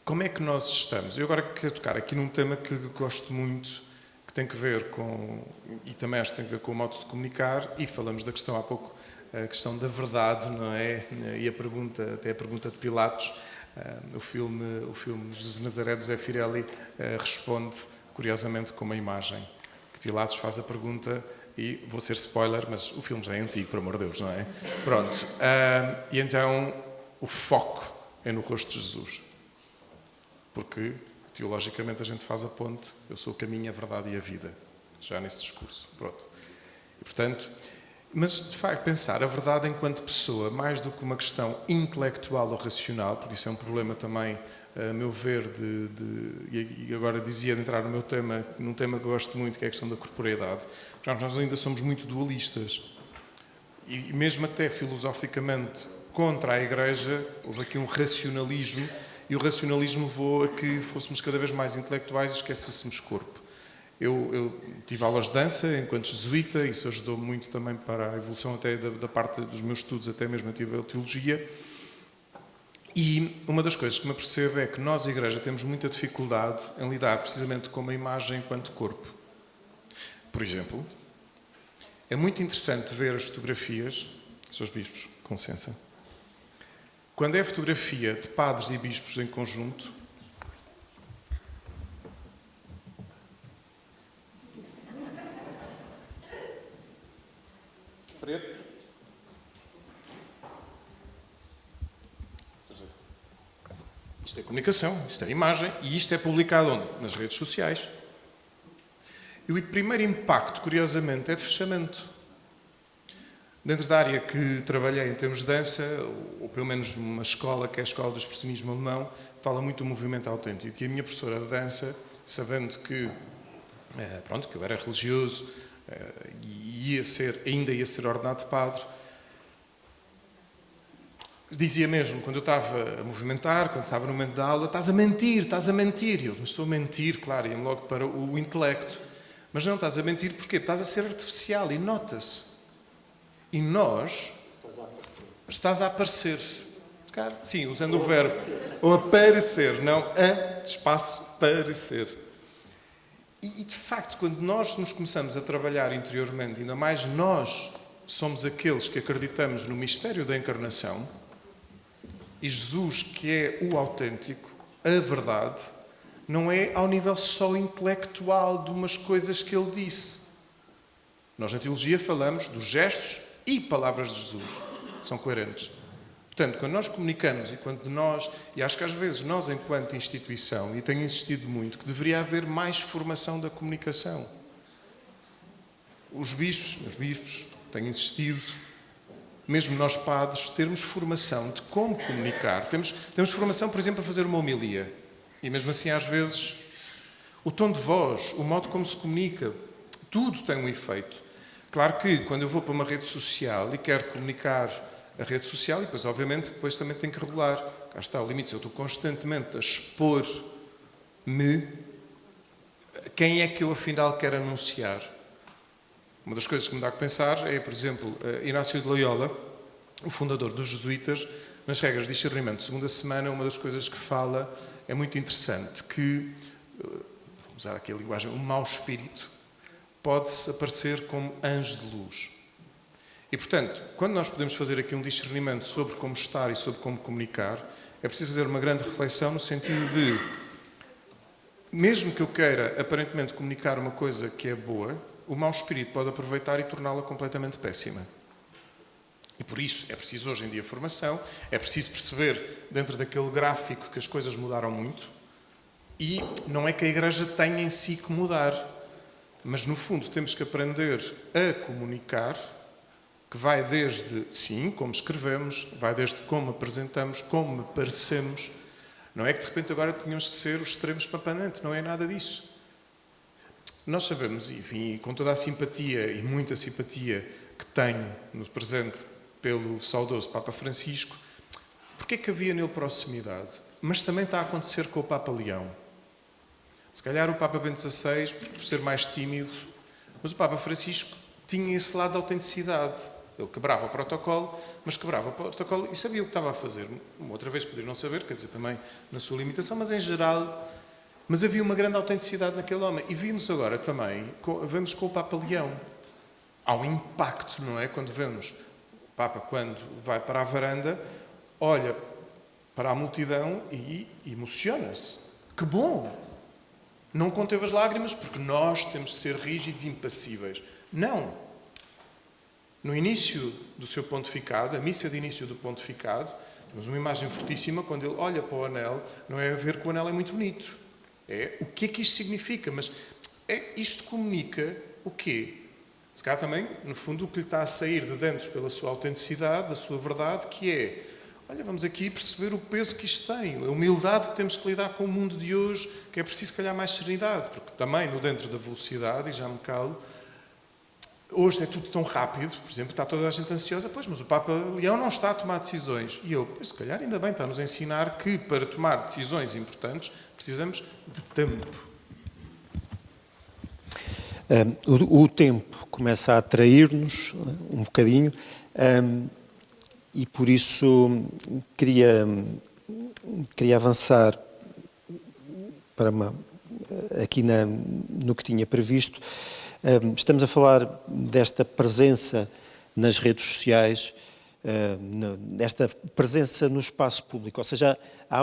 como é que nós estamos? Eu agora quero tocar aqui num tema que gosto muito, que tem que ver com, e também acho que tem que ver com o modo de comunicar, e falamos da questão há pouco, a questão da verdade, não é? E até a pergunta de Pilatos, o filme Jesus de Nazaré, do Zé Firelli, responde, curiosamente, com uma imagem. Que Pilatos faz a pergunta, e vou ser spoiler, mas o filme já é antigo, por amor de Deus, não é? Pronto. E então, o foco é no rosto de Jesus. Porque, teologicamente, a gente faz a ponte, eu sou o caminho, a verdade e a vida, já nesse discurso. Pronto. E, portanto, mas, de facto, pensar a verdade enquanto pessoa, mais do que uma questão intelectual ou racional, porque isso é um problema também, a meu ver, e agora dizia de entrar no meu tema, num tema que eu gosto muito, que é a questão da corporeidade. Nós ainda somos muito dualistas. E mesmo até filosoficamente contra a Igreja, houve aqui um racionalismo, e o racionalismo levou a que fôssemos cada vez mais intelectuais e esquecêssemos corpo. Eu tive aulas de dança enquanto jesuíta, isso ajudou muito também para a evolução até da parte dos meus estudos, até mesmo a nível de teologia. E uma das coisas que me apercebo é que nós, a Igreja, temos muita dificuldade em lidar precisamente com uma imagem enquanto corpo. Por exemplo, é muito interessante ver as fotografias, Srs. Bispos, com licença, quando é fotografia de padres e bispos em conjunto, preto, isto é comunicação, isto é imagem, e isto é publicado onde? Nas redes sociais. E o primeiro impacto, curiosamente, é de fechamento. Dentro da área que trabalhei em termos de dança, ou pelo menos numa escola, que é a Escola do Expressionismo Alemão, fala muito do movimento autêntico. E a minha professora de dança, sabendo que, que eu era religioso e ainda ia ser ordenado padre, dizia mesmo, quando eu estava a movimentar, quando estava no momento da aula, estás a mentir. E eu, não estou a mentir, claro, ia-me logo para o intelecto. Mas não, estás a mentir porquê? Porque estás a ser artificial e nota-se. E nós... Estás a aparecer. Sim, usando o verbo. Ou aparecer, não espaço parecer. E, de facto, quando nós nos começamos a trabalhar interiormente, ainda mais nós somos aqueles que acreditamos no mistério da encarnação, e Jesus, que é o autêntico, a verdade, não é ao nível só intelectual de umas coisas que ele disse. Nós, na teologia, falamos dos gestos e palavras de Jesus. São coerentes. Portanto, quando nós comunicamos e acho que às vezes nós, enquanto instituição, e tenho insistido muito, que deveria haver mais formação da comunicação. Os bispos, meus bispos, tenho insistido, mesmo nós padres, termos formação de como comunicar. Temos formação, por exemplo, a fazer uma homilia. E mesmo assim, às vezes, o tom de voz, o modo como se comunica, tudo tem um efeito. Claro que, quando eu vou para uma rede social e quero comunicar a rede social, e depois, obviamente, também tenho que regular. Cá está o limite. Se eu estou constantemente a expor-me, quem é que eu, afinal, quero anunciar? Uma das coisas que me dá a pensar é, por exemplo, Inácio de Loyola, o fundador dos jesuítas, nas regras de discernimento de segunda semana, uma das coisas que fala é muito interessante, que, vou usar aqui a linguagem, o mau espírito pode-se aparecer como anjo de luz. E, portanto, quando nós podemos fazer aqui um discernimento sobre como estar e sobre como comunicar, é preciso fazer uma grande reflexão no sentido de mesmo que eu queira aparentemente comunicar uma coisa que é boa, o mau espírito pode aproveitar e torná-la completamente péssima. E por isso é preciso hoje em dia formação, é preciso perceber dentro daquele gráfico que as coisas mudaram muito e não é que a Igreja tenha em si que mudar, mas no fundo temos que aprender a comunicar, que vai desde, sim, como escrevemos, vai desde como apresentamos, como parecemos. Não é que de repente agora tínhamos que ser os extremos papanante, não é nada disso. Nós sabemos, enfim, com toda a simpatia e muita simpatia que tenho no presente pelo saudoso Papa Francisco, porque é que havia nele proximidade? Mas também está a acontecer com o Papa Leão. Se calhar o Papa Bento XVI, por ser mais tímido, mas o Papa Francisco tinha esse lado de autenticidade. Ele quebrava o protocolo, mas quebrava o protocolo e sabia o que estava a fazer. Uma outra vez poderia não saber, quer dizer, também na sua limitação, mas em geral... Mas havia uma grande autenticidade naquele homem. E vimos agora também, vemos com o Papa Leão. Há um impacto, não é? Quando vemos o Papa, quando vai para a varanda, olha para a multidão e emociona-se. Que bom! Não conteve as lágrimas porque nós temos de ser rígidos e impassíveis. Não! No início do seu pontificado, a missa de início do pontificado, temos uma imagem fortíssima quando ele olha para o anel, não é a ver que o anel é muito bonito. É o que é que isto significa, mas isto comunica o quê? Se calhar também, no fundo, o que lhe está a sair de dentro pela sua autenticidade, da sua verdade, que é, olha, vamos aqui perceber o peso que isto tem, a humildade que temos que lidar com o mundo de hoje, que é preciso, se calhar, mais serenidade, porque também, no dentro da velocidade, e já me calo, hoje é tudo tão rápido, por exemplo, está toda a gente ansiosa, pois, mas o Papa Leão não está a tomar decisões. E eu, pois, se calhar ainda bem, está-nos a ensinar que para tomar decisões importantes precisamos de tempo. O tempo começa a atrair-nos um bocadinho e por isso queria avançar para aqui no que tinha previsto. Estamos a falar desta presença nas redes sociais, desta presença no espaço público, ou seja, há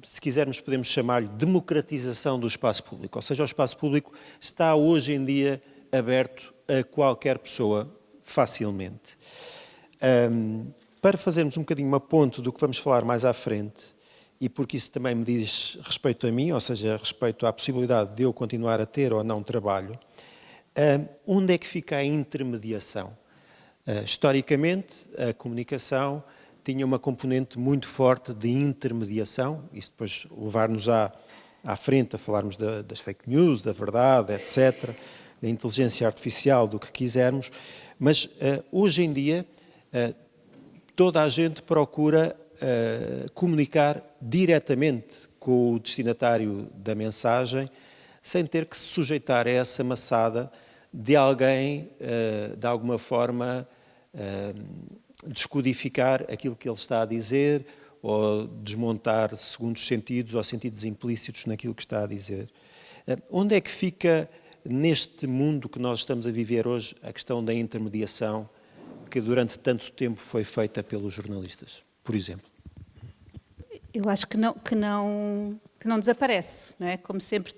se quisermos podemos chamar-lhe democratização do espaço público, ou seja, o espaço público está hoje em dia aberto a qualquer pessoa facilmente. Para fazermos um bocadinho uma ponte do que vamos falar mais à frente, e porque isso também me diz respeito a mim, ou seja, respeito à possibilidade de eu continuar a ter ou não trabalho, onde é que fica a intermediação? Historicamente, a comunicação tinha uma componente muito forte de intermediação, isso depois levar-nos à frente a falarmos das fake news, da verdade, etc., da inteligência artificial, do que quisermos, mas hoje em dia toda a gente procura comunicar diretamente com o destinatário da mensagem, sem ter que se sujeitar a essa maçada de alguém, de alguma forma, descodificar aquilo que ele está a dizer ou desmontar segundos sentidos ou sentidos implícitos naquilo que está a dizer. Onde é que fica, neste mundo que nós estamos a viver hoje, a questão da intermediação que durante tanto tempo foi feita pelos jornalistas, por exemplo? Eu acho que não desaparece, não é? Como sempre,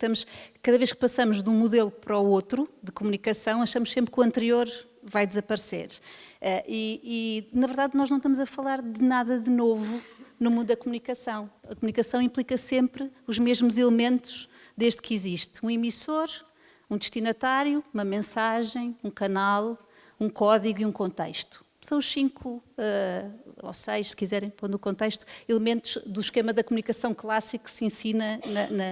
cada vez que passamos de um modelo para o outro de comunicação, achamos sempre que o anterior vai desaparecer. Na verdade, nós não estamos a falar de nada de novo no mundo da comunicação. A comunicação implica sempre os mesmos elementos desde que existe um emissor, um destinatário, uma mensagem, um canal, um código e um contexto. São os 5 ou 6, se quiserem pôr no contexto, elementos do esquema da comunicação clássico que se ensina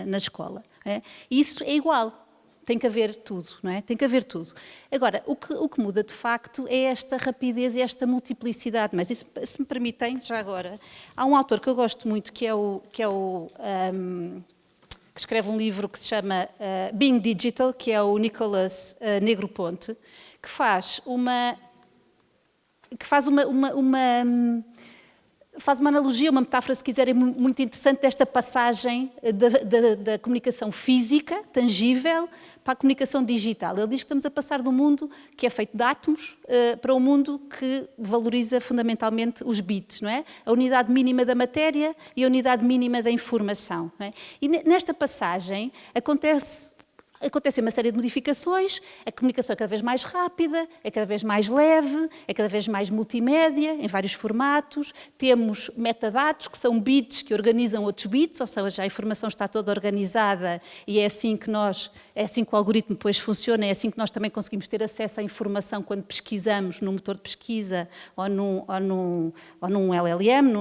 na escola. É? E isso é igual. Tem que haver tudo, não é? Tem que haver tudo. Agora, o que muda de facto é esta rapidez e esta multiplicidade. Mas isso, se me permitem, já agora, há um autor que eu gosto muito, que escreve um livro que se chama Being Digital, que é o Nicolas Negroponte, que faz faz uma analogia, uma metáfora, se quiserem, muito interessante desta passagem da comunicação física, tangível, para a comunicação digital. Ele diz que estamos a passar de um mundo que é feito de átomos para um mundo que valoriza fundamentalmente os bits, não é? A unidade mínima da matéria e a unidade mínima da informação. Não é? E nesta passagem acontecem uma série de modificações, a comunicação é cada vez mais rápida, é cada vez mais leve, é cada vez mais multimédia, em vários formatos, temos metadados, que são bits que organizam outros bits, ou seja, a informação está toda organizada e é assim que o algoritmo depois funciona, é assim que nós também conseguimos ter acesso à informação quando pesquisamos num motor de pesquisa ou num LLM,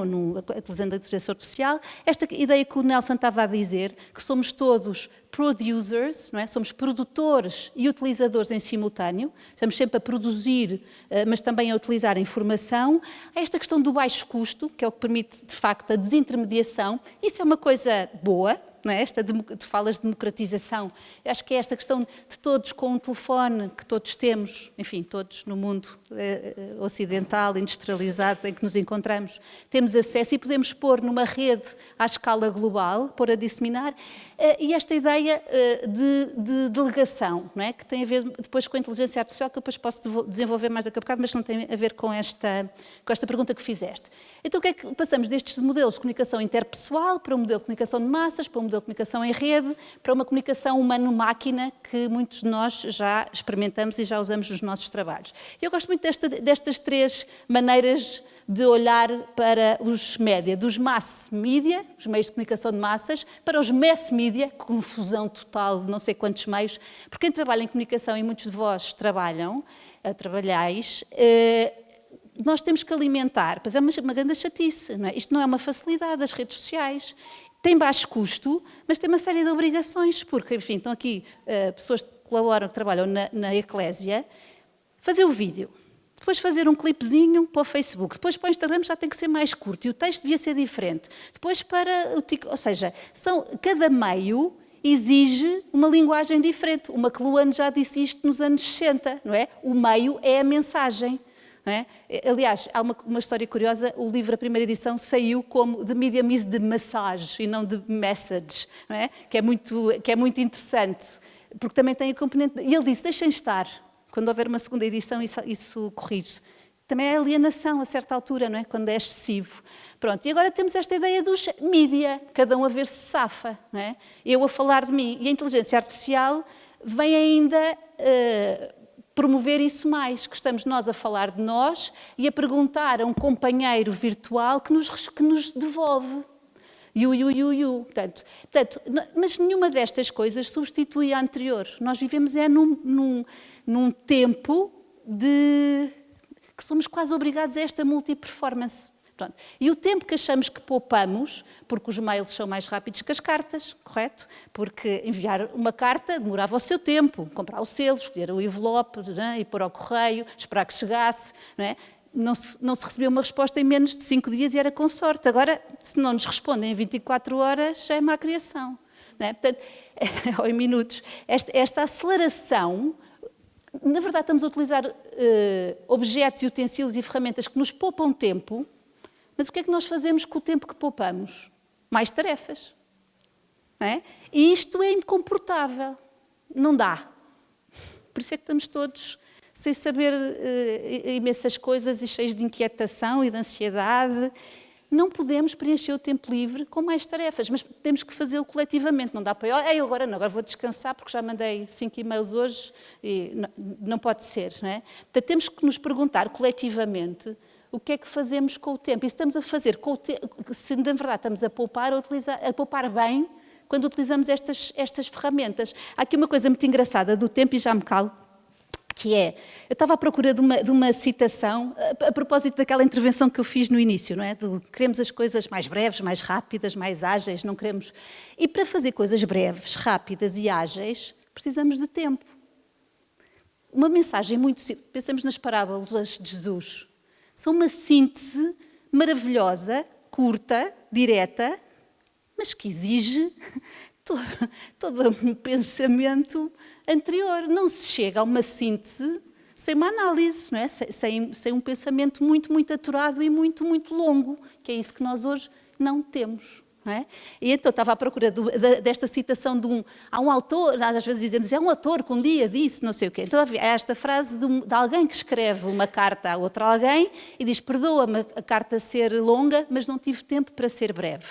utilizando a inteligência artificial. Esta ideia que o Nelson estava a dizer, que somos todos producers, não é? Somos produtores e utilizadores em simultâneo, estamos sempre a produzir, mas também a utilizar a informação. Esta questão do baixo custo, que é o que permite, de facto, a desintermediação, isso é uma coisa boa, não é? Tu falas de democratização, acho que é esta questão de todos com um telefone que todos temos, enfim, todos no mundo ocidental, industrializado, em que nos encontramos, temos acesso e podemos pôr numa rede à escala global, pôr a disseminar, e esta ideia de delegação, não é? Que tem a ver depois com a inteligência artificial, que eu depois posso desenvolver mais daqui a bocado, mas não tem a ver com esta pergunta que fizeste. Então, o que é que passamos destes modelos de comunicação interpessoal para um modelo de comunicação de massas, para um modelo de comunicação em rede, para uma comunicação humano-máquina que muitos de nós já experimentamos e já usamos nos nossos trabalhos. Eu gosto muito destas três maneiras de olhar para os média, dos mass media, os meios de comunicação de massas, para os mass media, confusão total de não sei quantos meios, porque quem trabalha em comunicação, e muitos de vós trabalhais, nós temos que alimentar, pois é uma grande chatice, não é? Isto não é uma facilidade, as redes sociais. Tem baixo custo, mas tem uma série de obrigações, porque, enfim, estão aqui pessoas que colaboram, que trabalham na Eclésia, fazer o vídeo, depois fazer um clipezinho para o Facebook, depois para o Instagram já tem que ser mais curto e o texto devia ser diferente, depois para o TikTok, ou seja, cada meio exige uma linguagem diferente. O McLuhan já disse isto nos anos 60, não é? O meio é a mensagem. Não é? Aliás, há uma história curiosa, o livro, a primeira edição, saiu como The Medium is de massage e não de message, não é? Que é muito interessante, porque também tem a componente... E ele disse, deixem estar, quando houver uma segunda edição isso corrige. Também é alienação a certa altura, não é? Quando é excessivo. Pronto, e agora temos esta ideia dos mídia, cada um a ver se safa, não é? Eu a falar de mim, e a inteligência artificial vem ainda... promover isso mais, que estamos nós a falar de nós e a perguntar a um companheiro virtual que nos devolve. Portanto, mas nenhuma destas coisas substitui a anterior. Nós vivemos num tempo que somos quase obrigados a esta multi-performance. Pronto. E o tempo que achamos que poupamos, porque os mails são mais rápidos que as cartas, correto? Porque enviar uma carta demorava o seu tempo, comprar o selo, escolher o envelope, ir pôr ao correio, esperar que chegasse, não é? Não se recebia uma resposta em menos de 5 dias e era com sorte. Agora, se não nos respondem em 24 horas, já é má criação, não é? Portanto, ou em minutos. Esta aceleração... Na verdade, estamos a utilizar objetos e utensílios e ferramentas que nos poupam tempo. Mas o que é que nós fazemos com o tempo que poupamos? Mais tarefas. Não é? E isto é incomportável. Não dá. Por isso é que estamos todos sem saber imensas coisas e cheios de inquietação e de ansiedade. Não podemos preencher o tempo livre com mais tarefas, mas temos que fazê-lo coletivamente. Não dá para agora vou descansar porque já mandei 5 e-mails hoje e não pode ser. Não é? Portanto, temos que nos perguntar coletivamente o que é que fazemos com o tempo. E se estamos a fazer com o tempo, se na verdade estamos a poupar bem quando utilizamos estas ferramentas. Há aqui uma coisa muito engraçada do tempo, e já me calo, que é, eu estava à procura de uma citação, a propósito daquela intervenção que eu fiz no início, não é? Queremos as coisas mais breves, mais rápidas, mais ágeis, não queremos... E para fazer coisas breves, rápidas e ágeis, precisamos de tempo. Uma mensagem muito simples, pensamos nas parábolas de Jesus, são uma síntese maravilhosa, curta, direta, mas que exige todo um pensamento anterior. Não se chega a uma síntese sem uma análise, não é? Sem um pensamento muito, muito aturado e muito, muito longo, que é isso que nós hoje não temos. Não é? E então estava à procura desta citação há um autor, às vezes dizemos, é um autor que um dia disse não sei o quê. Então há esta frase de alguém que escreve uma carta a outro alguém e diz, perdoa-me a carta ser longa, mas não tive tempo para ser breve.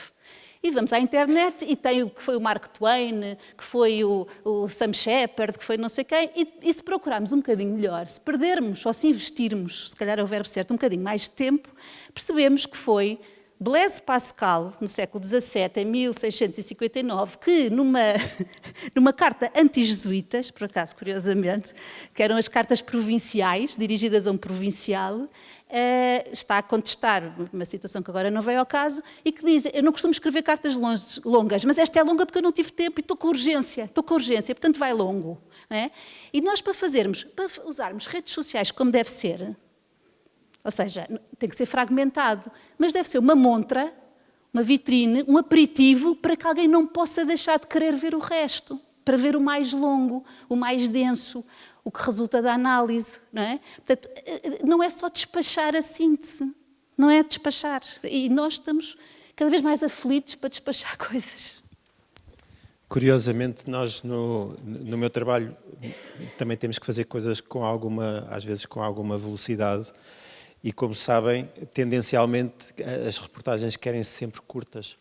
E vamos à internet e tem o que foi o Mark Twain, que foi o Sam Shepard, que foi não sei quem, e se procurarmos um bocadinho melhor, se perdermos ou se investirmos, se calhar é o verbo certo, um bocadinho mais de tempo, percebemos que foi Blaise Pascal, no século XVII, em 1659, que numa carta anti-jesuítas, por acaso, curiosamente, que eram as cartas provinciais, dirigidas a um provincial, está a contestar uma situação que agora não veio ao caso, e que diz, eu não costumo escrever cartas longas, mas esta é longa porque eu não tive tempo e estou com urgência, portanto vai longo. Não é? E nós, para usarmos redes sociais como deve ser, ou seja, tem que ser fragmentado, mas deve ser uma montra, uma vitrine, um aperitivo para que alguém não possa deixar de querer ver o resto, para ver o mais longo, o mais denso, o que resulta da análise. Não é? Portanto, não é só despachar a síntese, não é despachar. E nós estamos cada vez mais aflitos para despachar coisas. Curiosamente, nós no meu trabalho também temos que fazer coisas às vezes com alguma velocidade. E, como sabem, tendencialmente as reportagens querem sempre curtas,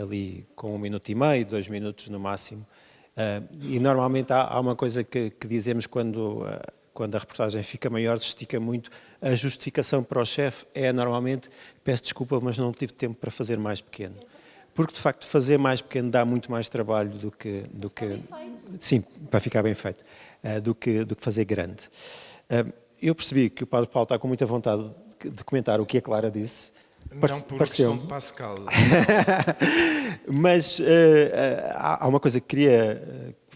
ali com 1 minuto e meio, 2 minutos no máximo. E normalmente há uma coisa que dizemos quando a reportagem fica maior, se estica muito, a justificação para o chefe é normalmente, peço desculpa, mas não tive tempo para fazer mais pequeno. Porque, de facto, fazer mais pequeno dá muito mais trabalho do que sim, para ficar bem feito, do que fazer grande. Eu percebi que o Padre Paulo está com muita vontade de comentar o que a Clara disse. Não por questão de Pascal. Mas há uma coisa que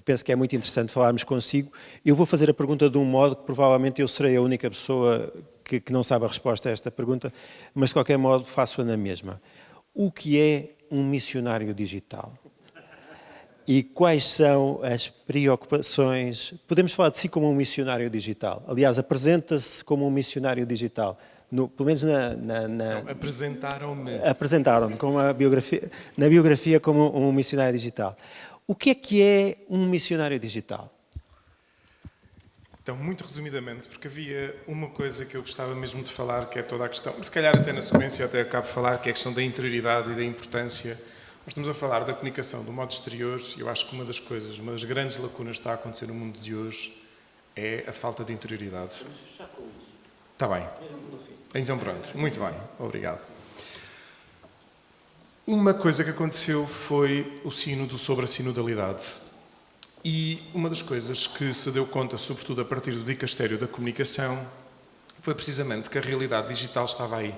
penso que é muito interessante falarmos consigo. Eu vou fazer a pergunta de um modo que provavelmente eu serei a única pessoa que não sabe a resposta a esta pergunta, mas de qualquer modo faço-a na mesma. O que é um missionário digital? E quais são as preocupações? Podemos falar de si como um missionário digital. Aliás, apresenta-se como um missionário digital. Pelo menos Não, apresentaram-me. Apresentaram-me na biografia como um missionário digital. O que é um missionário digital? Então, muito resumidamente, porque havia uma coisa que eu gostava mesmo de falar, que é toda a questão, se calhar até na sequência até acabo de falar, que é a questão da interioridade e da importância. Nós estamos a falar da comunicação do modo exterior e eu acho que uma das grandes lacunas que está a acontecer no mundo de hoje é a falta de interioridade. Está bem. Então pronto, muito bem, obrigado. Uma coisa que aconteceu foi o sínodo sobre a sinodalidade. E uma das coisas que se deu conta, sobretudo a partir do Dicastério da Comunicação, foi precisamente que a realidade digital estava aí.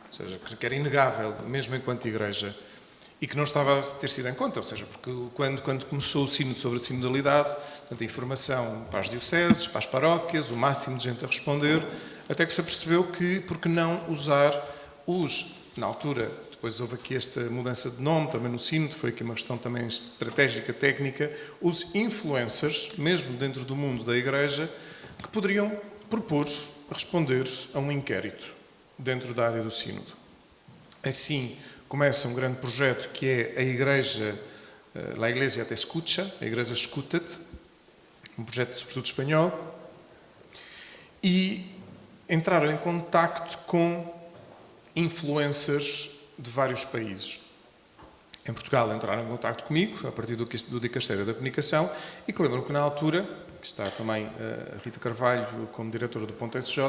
Ou seja, que era inegável, mesmo enquanto Igreja. E que não estava a ter sido em conta, ou seja, porque quando começou o sínodo sobre a sinodalidade, a informação para as dioceses, para as paróquias, o máximo de gente a responder, até que se apercebeu que, por que não usar na altura, depois houve aqui esta mudança de nome, também no sínodo, foi aqui uma questão também estratégica, técnica, os influencers, mesmo dentro do mundo da Igreja, que poderiam propor responder a um inquérito dentro da área do sínodo. Assim, começa um grande projeto que é a Igreja, La Iglesia te escucha, a Igreja escuta-te, um projeto sobretudo espanhol, e entraram em contacto com influencers de vários países. Em Portugal entraram em contacto comigo, a partir do Dicastério da Comunicação, e que lembro que na altura, que está também a Rita Carvalho como diretora do Ponto SJ,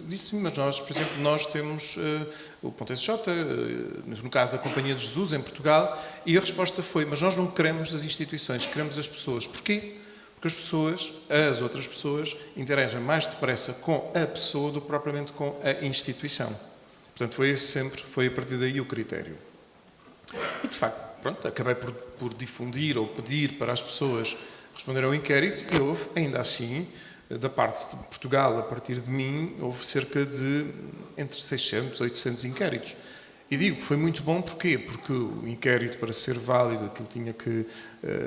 disse-me, mas nós, por exemplo, nós temos o Ponto SJ, no caso a Companhia de Jesus em Portugal, e a resposta foi, mas nós não queremos as instituições, queremos as pessoas. Porquê? Porque as outras pessoas, interagem mais depressa com a pessoa do que propriamente com a instituição. Portanto, foi a partir daí o critério. E, de facto, pronto, acabei por difundir ou pedir para as pessoas responder ao inquérito e houve, ainda assim, da parte de Portugal, a partir de mim, houve cerca de entre 600 e 800 inquéritos. E digo que foi muito bom, porquê? Porque o inquérito, para ser válido, aquilo tinha que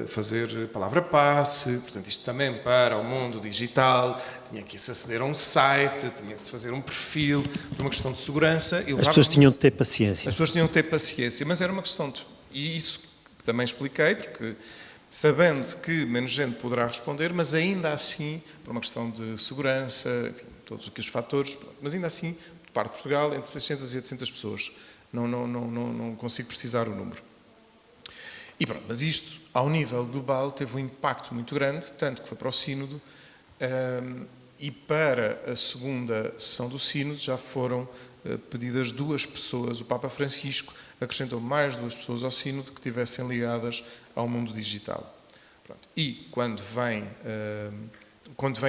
fazer palavra-passe, portanto, isto também para o mundo digital, tinha que se aceder a um site, tinha que se fazer um perfil, por uma questão de segurança. As pessoas tinham de ter paciência. As pessoas tinham de ter paciência, mas era uma questão de... E isso também expliquei, porque sabendo que menos gente poderá responder, mas ainda assim, por uma questão de segurança, enfim, todos aqueles fatores, mas ainda assim, de parte de Portugal, entre 600 e 800 pessoas. Não consigo precisar o número. E pronto, mas isto, ao nível global, teve um impacto muito grande, tanto que foi para o Sínodo, e para a segunda sessão do Sínodo já foram pedidas 2 pessoas. O Papa Francisco acrescentou mais 2 pessoas ao Sínodo que estivessem ligadas ao mundo digital. Pronto. E quando vêm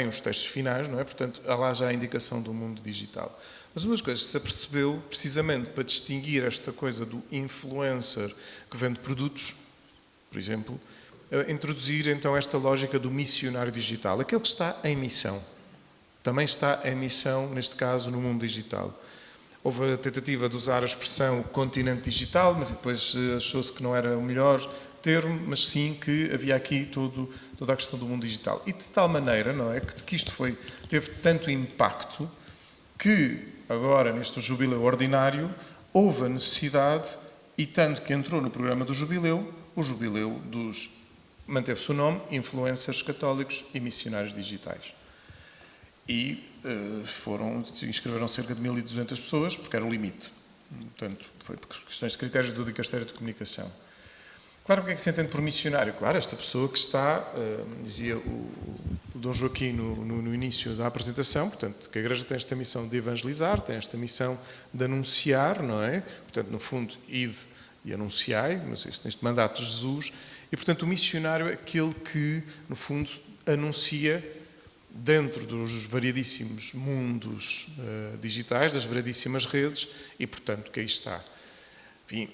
os textos finais, não é? Portanto, há lá já a indicação do mundo digital. Mas uma das coisas que se apercebeu, precisamente para distinguir esta coisa do influencer que vende produtos, por exemplo, introduzir então esta lógica do missionário digital, aquele que está em missão. Também está em missão, neste caso, no mundo digital. Houve a tentativa de usar a expressão continente digital, mas depois achou-se que não era o melhor termo, mas sim que havia aqui toda a questão do mundo digital. E de tal maneira, não é, que isto teve tanto impacto que agora, neste jubileu ordinário, houve a necessidade, e tanto que entrou no programa do jubileu, o jubileu manteve-se o nome, Influencers Católicos e Missionários Digitais. E inscreveram cerca de 1.200 pessoas, porque era o limite. Portanto, foi por questões de critérios do Dicastério de Comunicação. Claro, o que é que se entende por missionário? Claro, esta pessoa que está, dizia o Dom Joaquim no início da apresentação, portanto, que a Igreja tem esta missão de evangelizar, tem esta missão de anunciar, não é? Portanto, no fundo, ide e anunciai, mas neste mandato de Jesus, e, portanto, o missionário é aquele que, no fundo, anuncia dentro dos variedíssimos mundos digitais, das variedíssimas redes, e, portanto, que aí está. Enfim,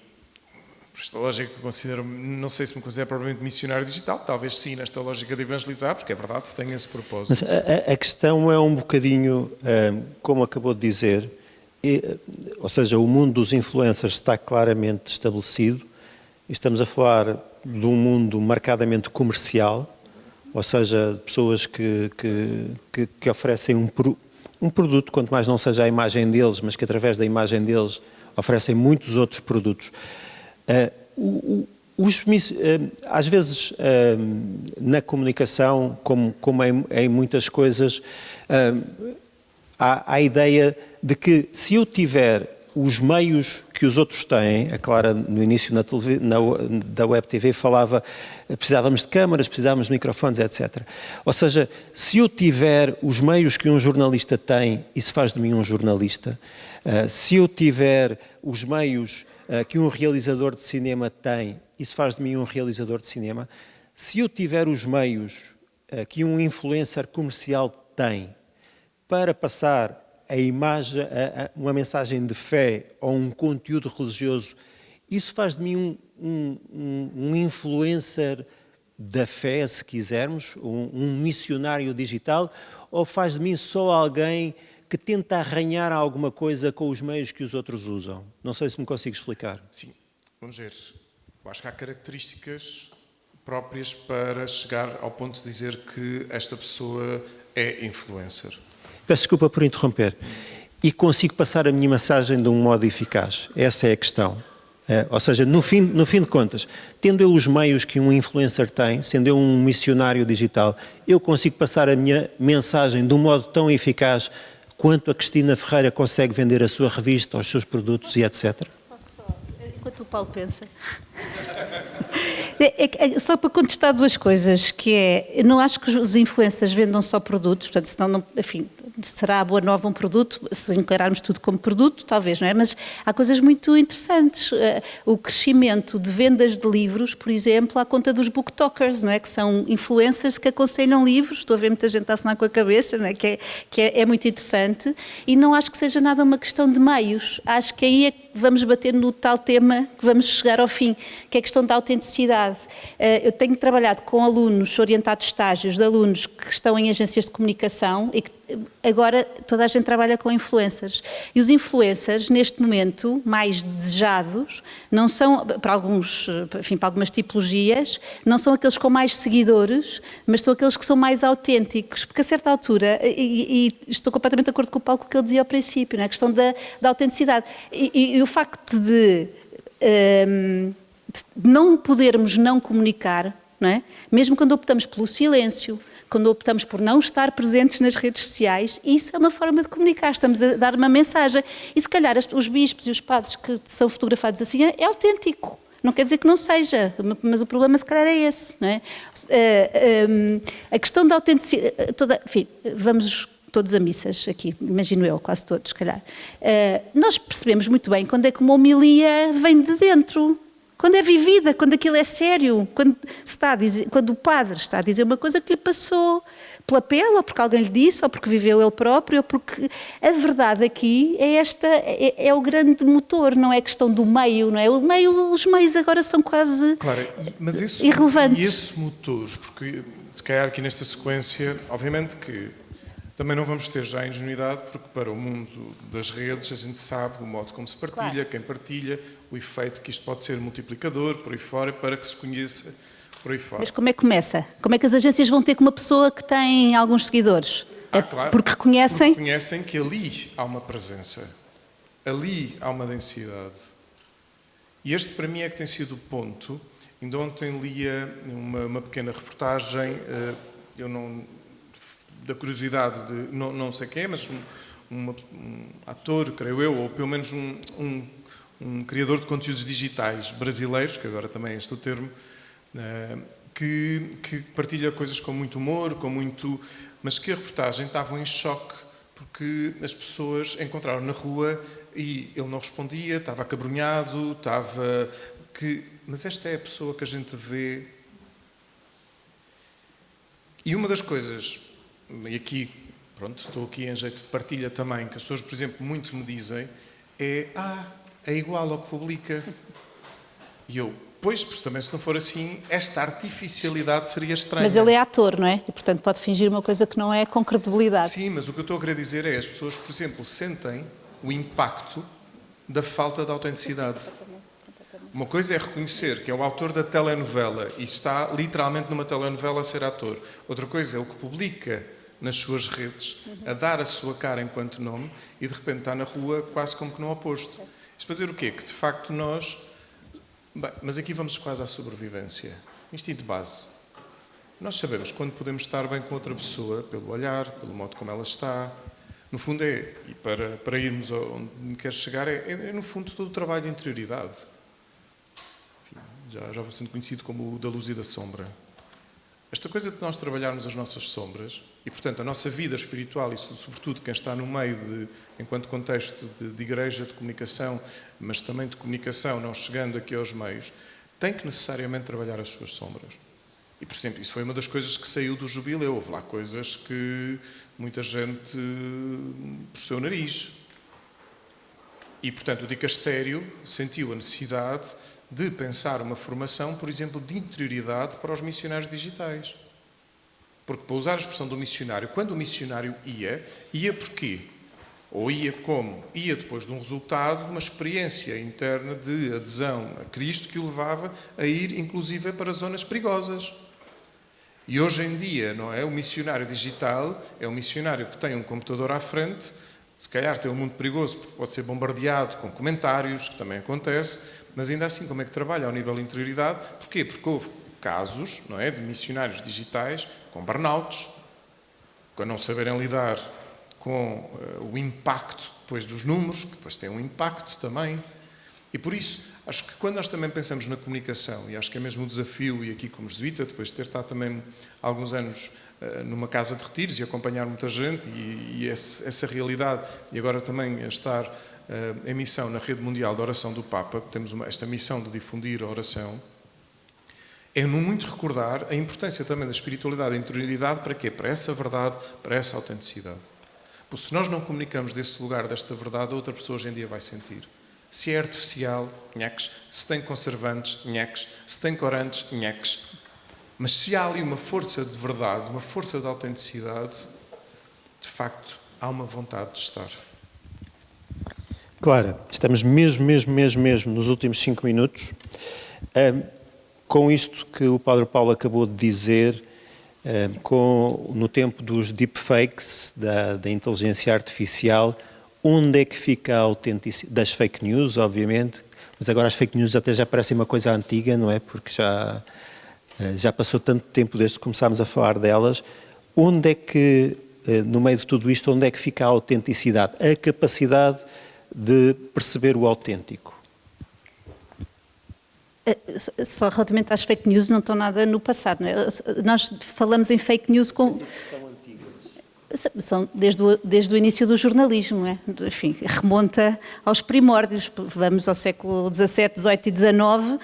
esta lógica que eu considero, não sei se me considero propriamente missionário digital, talvez sim, nesta lógica de evangelizar, porque é verdade, tem esse propósito. Mas a questão é um bocadinho, como acabou de dizer, ou seja, o mundo dos influencers está claramente estabelecido, e estamos a falar de um mundo marcadamente comercial, ou seja, pessoas que oferecem um produto, quanto mais não seja a imagem deles, mas que através da imagem deles oferecem muitos outros produtos. Às vezes, na comunicação, como em muitas coisas, há a ideia de que se eu tiver os meios que os outros têm, a Clara no início da Web TV falava, precisávamos de câmaras, precisávamos de microfones, etc. Ou seja, se eu tiver os meios que um jornalista tem, isso faz de mim um jornalista. Se eu tiver os meios que um realizador de cinema tem, isso faz de mim um realizador de cinema. Se eu tiver os meios que um influencer comercial tem para passar a imagem, uma mensagem de fé ou um conteúdo religioso, isso faz de mim um influencer da fé, se quisermos, um missionário digital, ou faz de mim só alguém que tenta arranhar alguma coisa com os meios que os outros usam? Não sei se me consigo explicar. Sim, vamos ver. Eu acho que há características próprias para chegar ao ponto de dizer que esta pessoa é influencer. Peço desculpa por interromper. E consigo passar a minha mensagem de um modo eficaz. Essa é a questão. Ou seja, no fim de contas, tendo eu os meios que um influencer tem, sendo eu um missionário digital, eu consigo passar a minha mensagem de um modo tão eficaz quanto a Cristina Ferreira consegue vender a sua revista, os seus produtos e etc. Posso só, enquanto o Paulo pensa... Só para contestar 2 coisas, que é, eu não acho que os influencers vendam só produtos, portanto, senão, não, enfim, será a Boa Nova um produto, se encararmos tudo como produto, talvez, não é? Mas há coisas muito interessantes. O crescimento de vendas de livros, por exemplo, à conta dos booktokers, não é? Que são influencers que aconselham livros, estou a ver muita gente a assinar com a cabeça, não é? Que é muito interessante, e não acho que seja nada uma questão de meios, acho que aí é que vamos bater no tal tema que vamos chegar ao fim, que é a questão da autenticidade. Eu tenho trabalhado com alunos orientados estágios, de alunos que estão em agências de comunicação e que agora toda a gente trabalha com influencers. E os influencers, neste momento, mais desejados, não são, para algumas tipologias, não são aqueles com mais seguidores, mas são aqueles que são mais autênticos. Porque a certa altura, e estou completamente de acordo com o Paulo com o que ele dizia ao princípio, não é? A questão da autenticidade. E o facto de não podermos não comunicar, não é? Mesmo quando optamos pelo silêncio, quando optamos por não estar presentes nas redes sociais, isso é uma forma de comunicar, estamos a dar uma mensagem. E se calhar os bispos e os padres que são fotografados assim é autêntico. Não quer dizer que não seja, mas o problema se calhar é esse, não é? A questão da autenticidade, enfim, vamos todos a missas aqui, imagino eu, quase todos, se calhar. Nós percebemos muito bem quando é que uma homilia vem de dentro. Quando é vivida, quando aquilo é sério, quando o padre está a dizer uma coisa que lhe passou pela pele, ou porque alguém lhe disse, ou porque viveu ele próprio, ou porque a verdade aqui é o grande motor, não é questão do meio, não é? Os meios agora são quase irrelevantes. E esse motor, porque se calhar aqui nesta sequência, obviamente que também não vamos ter já a ingenuidade, porque para o mundo das redes a gente sabe o modo como se partilha, claro, quem partilha, o efeito que isto pode ser multiplicador, por aí fora, para que se conheça por aí fora. Mas como é que começa? Como é que as agências vão ter com uma pessoa que tem alguns seguidores? Claro, porque reconhecem que ali há uma presença, ali há uma densidade. E este para mim é que tem sido o ponto. Ainda ontem lia uma pequena reportagem, da curiosidade de, não sei quem é, mas um ator, creio eu, ou pelo menos um criador de conteúdos digitais brasileiros, que agora também é este o termo, que partilha coisas com muito humor, mas que a reportagem estava em choque, porque as pessoas encontraram na rua e ele não respondia, estava acabrunhado, mas esta é a pessoa que a gente vê. E uma das coisas, e aqui, pronto, estou aqui em jeito de partilha também, que as pessoas, por exemplo, muito me dizem, é igual ao que publica. E eu, pois também se não for assim, esta artificialidade seria estranha. Mas ele é ator, não é? E, portanto, pode fingir uma coisa que não é com credibilidade. Sim, mas o que eu estou a querer dizer é, as pessoas, por exemplo, sentem o impacto da falta de autenticidade. Uma coisa é reconhecer que é o autor da telenovela e está literalmente numa telenovela a ser ator. Outra coisa é o que publica nas suas redes, a dar a sua cara enquanto nome e de repente está na rua quase como que no oposto. Isto para dizer o quê? Que de facto nós... Bem, mas aqui vamos quase à sobrevivência. Instinto de base. Nós sabemos quando podemos estar bem com outra pessoa, pelo olhar, pelo modo como ela está. No fundo e para irmos onde queres chegar, é no fundo todo o trabalho de interioridade. Já vou sendo conhecido como o da luz e da sombra. Esta coisa de nós trabalharmos as nossas sombras, e portanto a nossa vida espiritual, e sobretudo quem está no meio, enquanto contexto de igreja, de comunicação, mas também de comunicação, não chegando aqui aos meios, tem que necessariamente trabalhar as suas sombras. E, por exemplo, isso foi uma das coisas que saiu do jubileu. Houve lá coisas que muita gente torceu o nariz. E, portanto, o dicastério sentiu a necessidade de pensar uma formação, por exemplo, de interioridade para os missionários digitais. Porque, para usar a expressão do missionário, quando o missionário ia porquê? Ou ia como? Ia depois de um resultado, uma experiência interna de adesão a Cristo que o levava a ir, inclusive, para zonas perigosas. E hoje em dia, não é? O missionário digital é um missionário que tem um computador à frente, se calhar tem um mundo perigoso, porque pode ser bombardeado com comentários, que também acontece, mas ainda assim, como é que trabalha ao nível de interioridade? Porquê? Porque houve casos, não é, de missionários digitais com burnouts, com não saberem lidar com o impacto depois dos números, que depois tem um impacto também. E por isso, acho que quando nós também pensamos na comunicação, e acho que é mesmo o desafio, e aqui como jesuíta, depois de ter estado também há alguns anos numa casa de retiros e acompanhar muita gente, e essa realidade, e agora também a estar em missão na Rede Mundial de Oração do Papa, que temos esta missão de difundir a oração, é no muito recordar a importância também da espiritualidade e da interioridade para quê? Para essa verdade, para essa autenticidade. Porque se nós não comunicamos desse lugar, desta verdade, a outra pessoa hoje em dia vai sentir. Se é artificial, nheques. Se tem conservantes, nheques. Se tem corantes, nheques. Mas se há ali uma força de verdade, uma força de autenticidade, de facto, há uma vontade de estar. Clara, estamos mesmo nos últimos 5 minutos. Com isto que o Padre Paulo acabou de dizer, no tempo dos deepfakes, da inteligência artificial, onde é que fica a autenticidade das fake news, obviamente, mas agora as fake news até já parecem uma coisa antiga, não é? Porque já passou tanto tempo desde que começámos a falar delas. Onde é que, no meio de tudo isto, onde é que fica a autenticidade, a capacidade de perceber o autêntico? Só relativamente às fake news não estão nada no passado, não é? Nós falamos em fake news com... São desde o início do jornalismo, não é? Enfim, remonta aos primórdios, vamos ao século XVII, XVIII e XIX,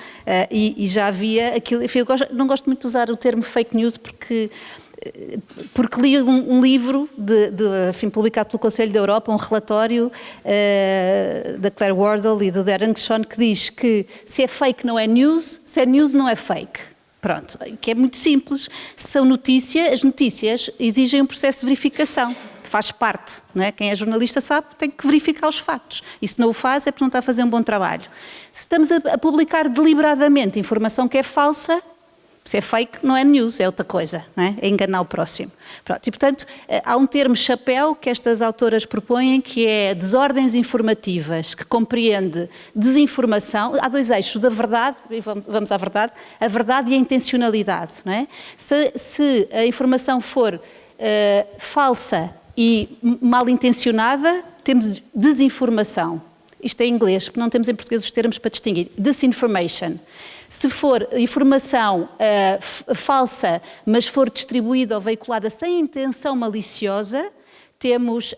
e já havia aquilo... Enfim, não gosto muito de usar o termo fake news porque li um livro enfim, publicado pelo Conselho da Europa, um relatório da Claire Wardle e do Darren Shawn, que diz que se é fake não é news, se é news não é fake. Pronto, que é muito simples. Se são notícias, as notícias exigem um processo de verificação, faz parte, não é? Quem é jornalista sabe que tem que verificar os factos, e se não o faz é porque não está a fazer um bom trabalho. Se estamos a publicar deliberadamente informação que é falsa, se é fake, não é news, é outra coisa, não é? É enganar o próximo. Pronto, e, portanto, há um termo chapéu que estas autoras propõem, que é desordens informativas, que compreende desinformação. Há 2 eixos, da verdade, e vamos à verdade, a verdade e a intencionalidade, não é? Se a informação for falsa e mal intencionada, temos desinformação. Isto é em inglês, porque não temos em português os termos para distinguir. Disinformation. Se for informação falsa, mas for distribuída ou veiculada sem intenção maliciosa, temos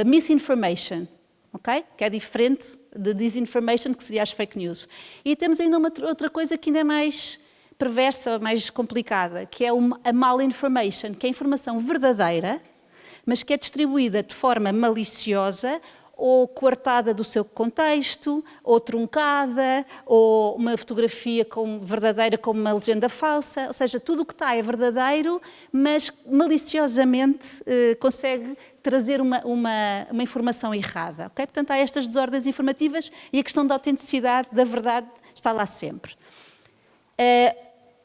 misinformation, ok? Que é diferente de disinformation, que seria as fake news. E temos ainda outra coisa que ainda é mais perversa, mais complicada, que é a malinformation, que é a informação verdadeira, mas que é distribuída de forma maliciosa, ou coartada do seu contexto, ou truncada, ou uma fotografia verdadeira com uma legenda falsa. Ou seja, tudo o que está é verdadeiro, mas maliciosamente consegue trazer uma informação errada. Okay? Portanto, há estas desordens informativas e a questão da autenticidade, da verdade, está lá sempre.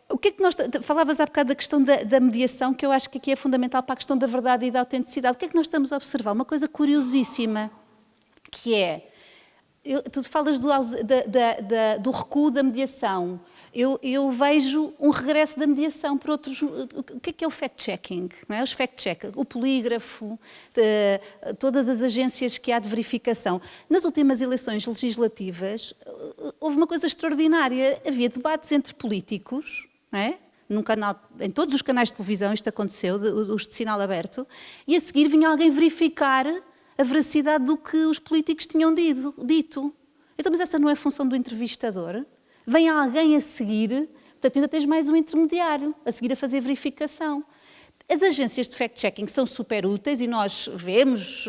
O que é que nós... Falavas há bocado da questão da mediação, que eu acho que aqui é fundamental para a questão da verdade e da autenticidade. O que é que nós estamos a observar? Uma coisa curiosíssima, que é, tu falas do recuo da mediação, eu vejo um regresso da mediação por outros... O que é o fact-checking? Não é? Os fact-checkers, o polígrafo, todas as agências que há de verificação. Nas últimas eleições legislativas, houve uma coisa extraordinária, havia debates entre políticos, não é? Em todos os canais de televisão isto aconteceu, os de sinal aberto, e a seguir vinha alguém verificar a veracidade do que os políticos tinham dito. Então, mas essa não é a função do entrevistador? Vem alguém a seguir, portanto ainda tens mais um intermediário, a seguir a fazer verificação. As agências de fact-checking são super úteis e nós vemos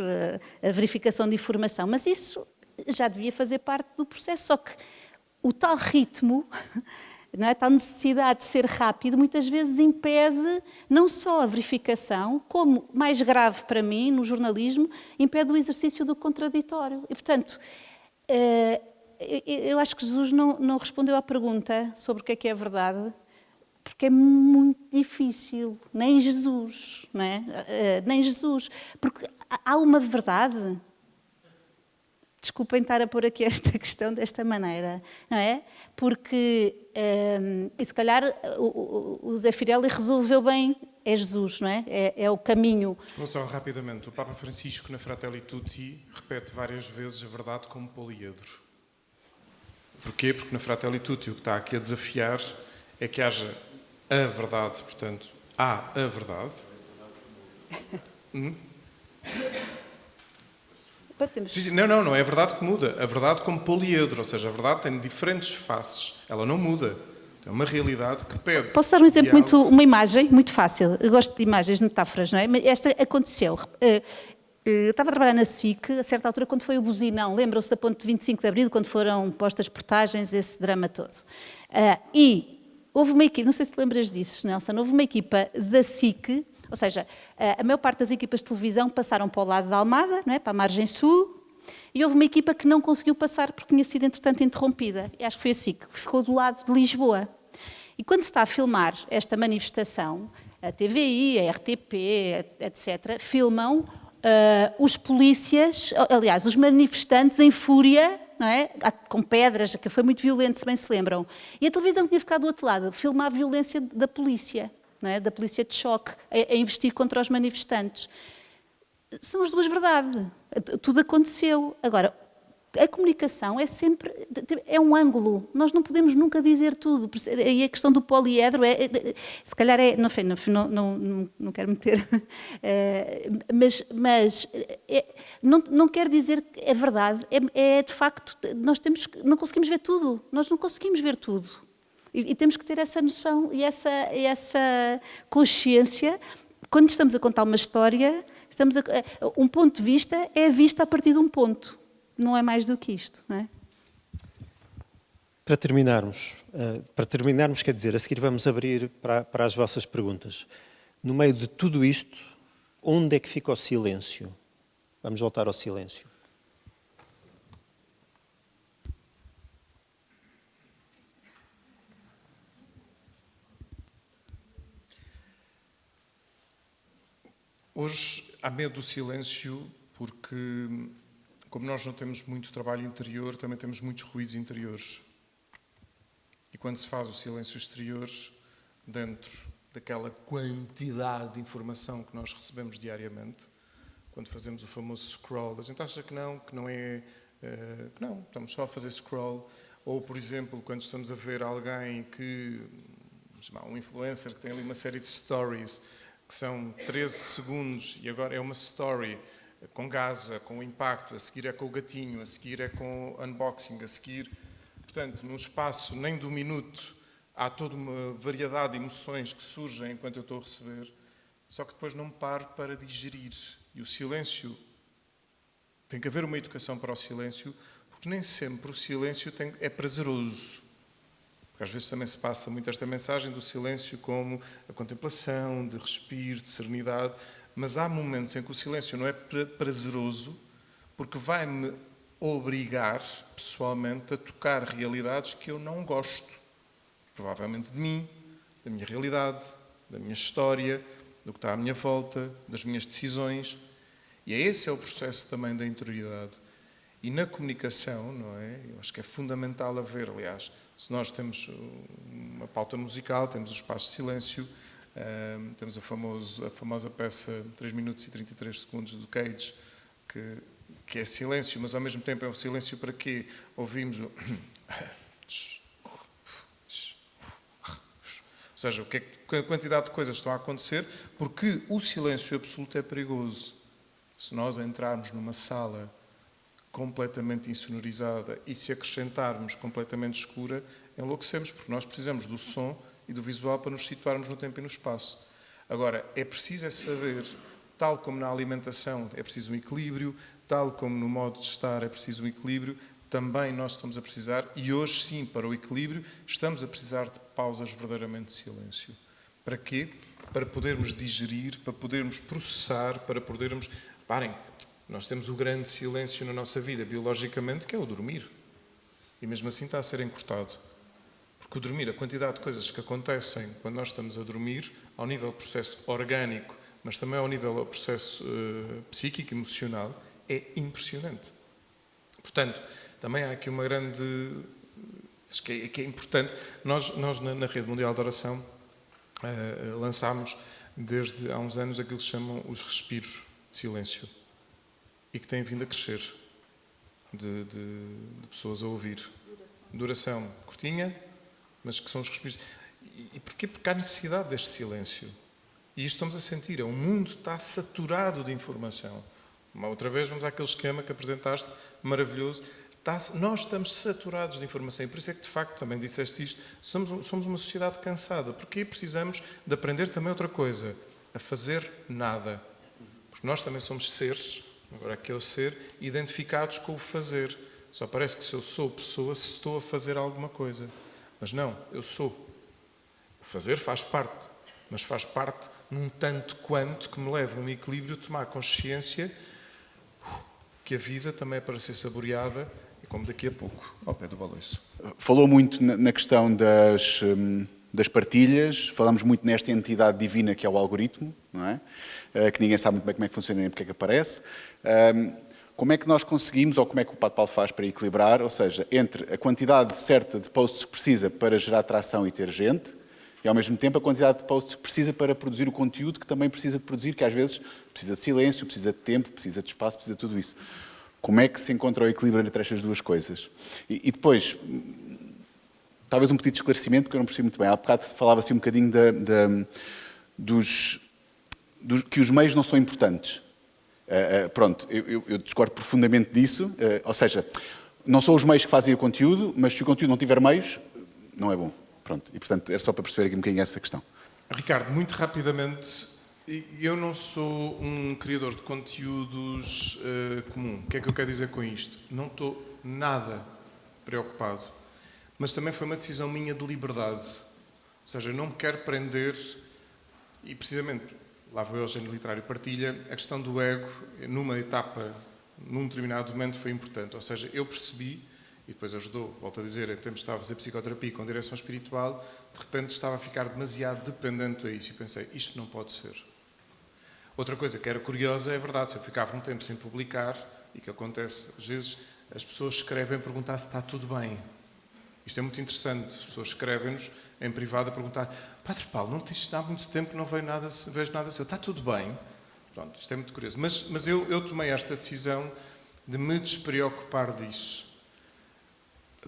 a verificação de informação, mas isso já devia fazer parte do processo, só que o tal ritmo... Não é? A tal necessidade de ser rápido muitas vezes impede não só a verificação, como, mais grave para mim, no jornalismo, impede o exercício do contraditório. E, portanto, eu acho que Jesus não respondeu à pergunta sobre o que é a verdade, porque é muito difícil, nem Jesus, não é? Nem Jesus, porque há uma verdade... Desculpem estar a pôr aqui esta questão desta maneira, não é? Porque, e se calhar, o Zé Firelli resolveu bem, é Jesus, não é? É o caminho. Só rapidamente, o Papa Francisco, na Fratelli Tutti, repete várias vezes a verdade como poliedro. Porquê? Porque na Fratelli Tutti o que está aqui a desafiar é que haja a verdade, portanto, há a verdade. Sim, não é a verdade que muda. A verdade como poliedro, ou seja, a verdade tem diferentes faces. Ela não muda. É uma realidade que pede... Posso dar um exemplo, uma imagem muito fácil. Eu gosto de imagens, de metáforas, não é? Mas esta aconteceu. Eu estava a trabalhar na SIC, a certa altura, quando foi o buzinão. Lembram-se da ponte de 25 de Abril, quando foram postas portagens, esse drama todo. E houve uma equipa, não sei se te lembras disso, Nelson, houve uma equipa da SIC Ou seja, a maior parte das equipas de televisão passaram para o lado da Almada, não é? Para a margem sul, e houve uma equipa que não conseguiu passar porque tinha sido, entretanto, interrompida. E acho que foi a SIC, que ficou do lado de Lisboa. E quando se está a filmar esta manifestação, a TVI, a RTP, etc., filmam os polícias, aliás, os manifestantes em fúria, não é? Com pedras, que foi muito violento, se bem se lembram. E a televisão tinha ficado do outro lado, filmar a violência da polícia, não é? Da polícia de choque, a investir contra os manifestantes. São as duas verdades. Tudo aconteceu. Agora, a comunicação é sempre... é um ângulo. Nós não podemos nunca dizer tudo. E a questão do poliedro se calhar é... Não quero meter... mas não quer dizer que é verdade. É de facto... não conseguimos ver tudo. Nós não conseguimos ver tudo. E temos que ter essa noção e essa consciência. Quando estamos a contar uma história... um ponto de vista é vista a partir de um ponto, não é mais do que isto, não é? Para terminarmos, quer dizer, a seguir vamos abrir para as vossas perguntas. No meio de tudo isto, onde é que fica o silêncio? Vamos voltar ao silêncio. Hoje há medo do silêncio porque, como nós não temos muito trabalho interior, também temos muitos ruídos interiores. E quando se faz o silêncio exterior, dentro daquela quantidade de informação que nós recebemos diariamente, quando fazemos o famoso scroll, a gente acha que não é... que não, estamos só a fazer scroll. Ou, por exemplo, quando estamos a ver alguém que... um influencer que tem ali uma série de stories... que são 13 segundos e agora é uma story com Gaza, com o impacto, a seguir é com o gatinho, a seguir é com o unboxing, a seguir... Portanto, num espaço nem de um minuto, há toda uma variedade de emoções que surgem enquanto eu estou a receber, só que depois não paro para digerir. E o silêncio, tem que haver uma educação para o silêncio, porque nem sempre o silêncio é prazeroso. Porque às vezes também se passa muito esta mensagem do silêncio como a contemplação, de respiro, de serenidade, mas há momentos em que o silêncio não é prazeroso porque vai-me obrigar, pessoalmente, a tocar realidades que eu não gosto. Provavelmente de mim, da minha realidade, da minha história, do que está à minha volta, das minhas decisões. E esse é o processo também da interioridade. E na comunicação, não é? Eu acho que é fundamental haver, aliás, se nós temos uma pauta musical, temos o espaço de silêncio, temos a famosa peça 3 minutos e 33 segundos do Cage, que é silêncio, mas ao mesmo tempo é um silêncio para quê? Ouvimos o... Ou seja, a quantidade de coisas estão a acontecer, porque o silêncio absoluto é perigoso. Se nós entrarmos numa sala completamente insonorizada e se acrescentarmos completamente escura, enlouquecemos, porque nós precisamos do som e do visual para nos situarmos no tempo e no espaço. Agora, é preciso saber, tal como na alimentação é preciso um equilíbrio, tal como no modo de estar é preciso um equilíbrio, também nós estamos a precisar, e hoje sim, para o equilíbrio, estamos a precisar de pausas verdadeiramente de silêncio. Para quê? Para podermos digerir, para podermos processar, para podermos... Parem! Nós temos o grande silêncio na nossa vida, biologicamente, que é o dormir. E mesmo assim está a ser encurtado. Porque o dormir, a quantidade de coisas que acontecem quando nós estamos a dormir, ao nível do processo orgânico, mas também ao nível do processo psíquico, emocional, é impressionante. Portanto, também há aqui uma grande... Acho que é importante. Nós na Rede Mundial de Oração, lançámos, desde há uns anos, aquilo que se chamam os respiros de silêncio. E que têm vindo a crescer, de pessoas a ouvir. Duração curtinha, mas que são os respiros. E porquê? Porque há necessidade deste silêncio. E isto estamos a sentir. O mundo está saturado de informação. Uma outra vez vamos àquele esquema que apresentaste, maravilhoso. Nós estamos saturados de informação. E por isso é que, de facto, também disseste isto, somos uma sociedade cansada. Porque precisamos de aprender também outra coisa. A fazer nada. Porque nós também somos seres... Agora, aqui é o ser, identificados com o fazer. Só parece que se eu sou pessoa, se estou a fazer alguma coisa. Mas não, eu sou. O fazer faz parte. mas faz parte num tanto quanto que me leva a um equilíbrio de tomar consciência que a vida também é para ser saboreada e como daqui a pouco, ao pé do baloiço. Falou muito na questão das partilhas, falamos muito nesta entidade divina que é o algoritmo, não é? Que ninguém sabe muito bem como é que funciona nem porque é que aparece. Como é que nós conseguimos, ou como é que o Padre Paulo faz para equilibrar, ou seja, entre a quantidade certa de posts que precisa para gerar atração e ter gente, e ao mesmo tempo a quantidade de posts que precisa para produzir o conteúdo que também precisa de produzir, que às vezes precisa de silêncio, precisa de tempo, precisa de espaço, precisa de tudo isso. Como é que se encontra o equilíbrio entre estas duas coisas? E depois, talvez um pedido de esclarecimento, que eu não percebi muito bem. Há bocado falava-se um bocadinho que os meios não são importantes. Pronto, eu discordo profundamente disso. Ou seja, não são os meios que fazem o conteúdo, mas se o conteúdo não tiver meios, não é bom. Pronto, e portanto é só para perceber aqui um bocadinho essa questão. Ricardo, muito rapidamente, eu não sou um criador de conteúdos comum. O que é que eu quero dizer com isto? Não estou nada preocupado, mas também foi uma decisão minha de liberdade. Ou seja, eu não me quero prender, e precisamente, lá vou eu ao género literário partilha, a questão do ego, numa etapa, num determinado momento, foi importante. Ou seja, eu percebi, e depois ajudou, volto a dizer, em termos de estar a fazer psicoterapia com direção espiritual, de repente estava a ficar demasiado dependente a isso e pensei, isto não pode ser. Outra coisa que era curiosa, é verdade, se eu ficava um tempo sem publicar, e que acontece, às vezes as pessoas escrevem a perguntar se está tudo bem. Isto é muito interessante, as pessoas escrevem-nos em privado a perguntar, Padre Paulo, não te há muito tempo que não vejo nada seu, está tudo bem? Pronto, isto é muito curioso. Mas eu tomei esta decisão de me despreocupar disso.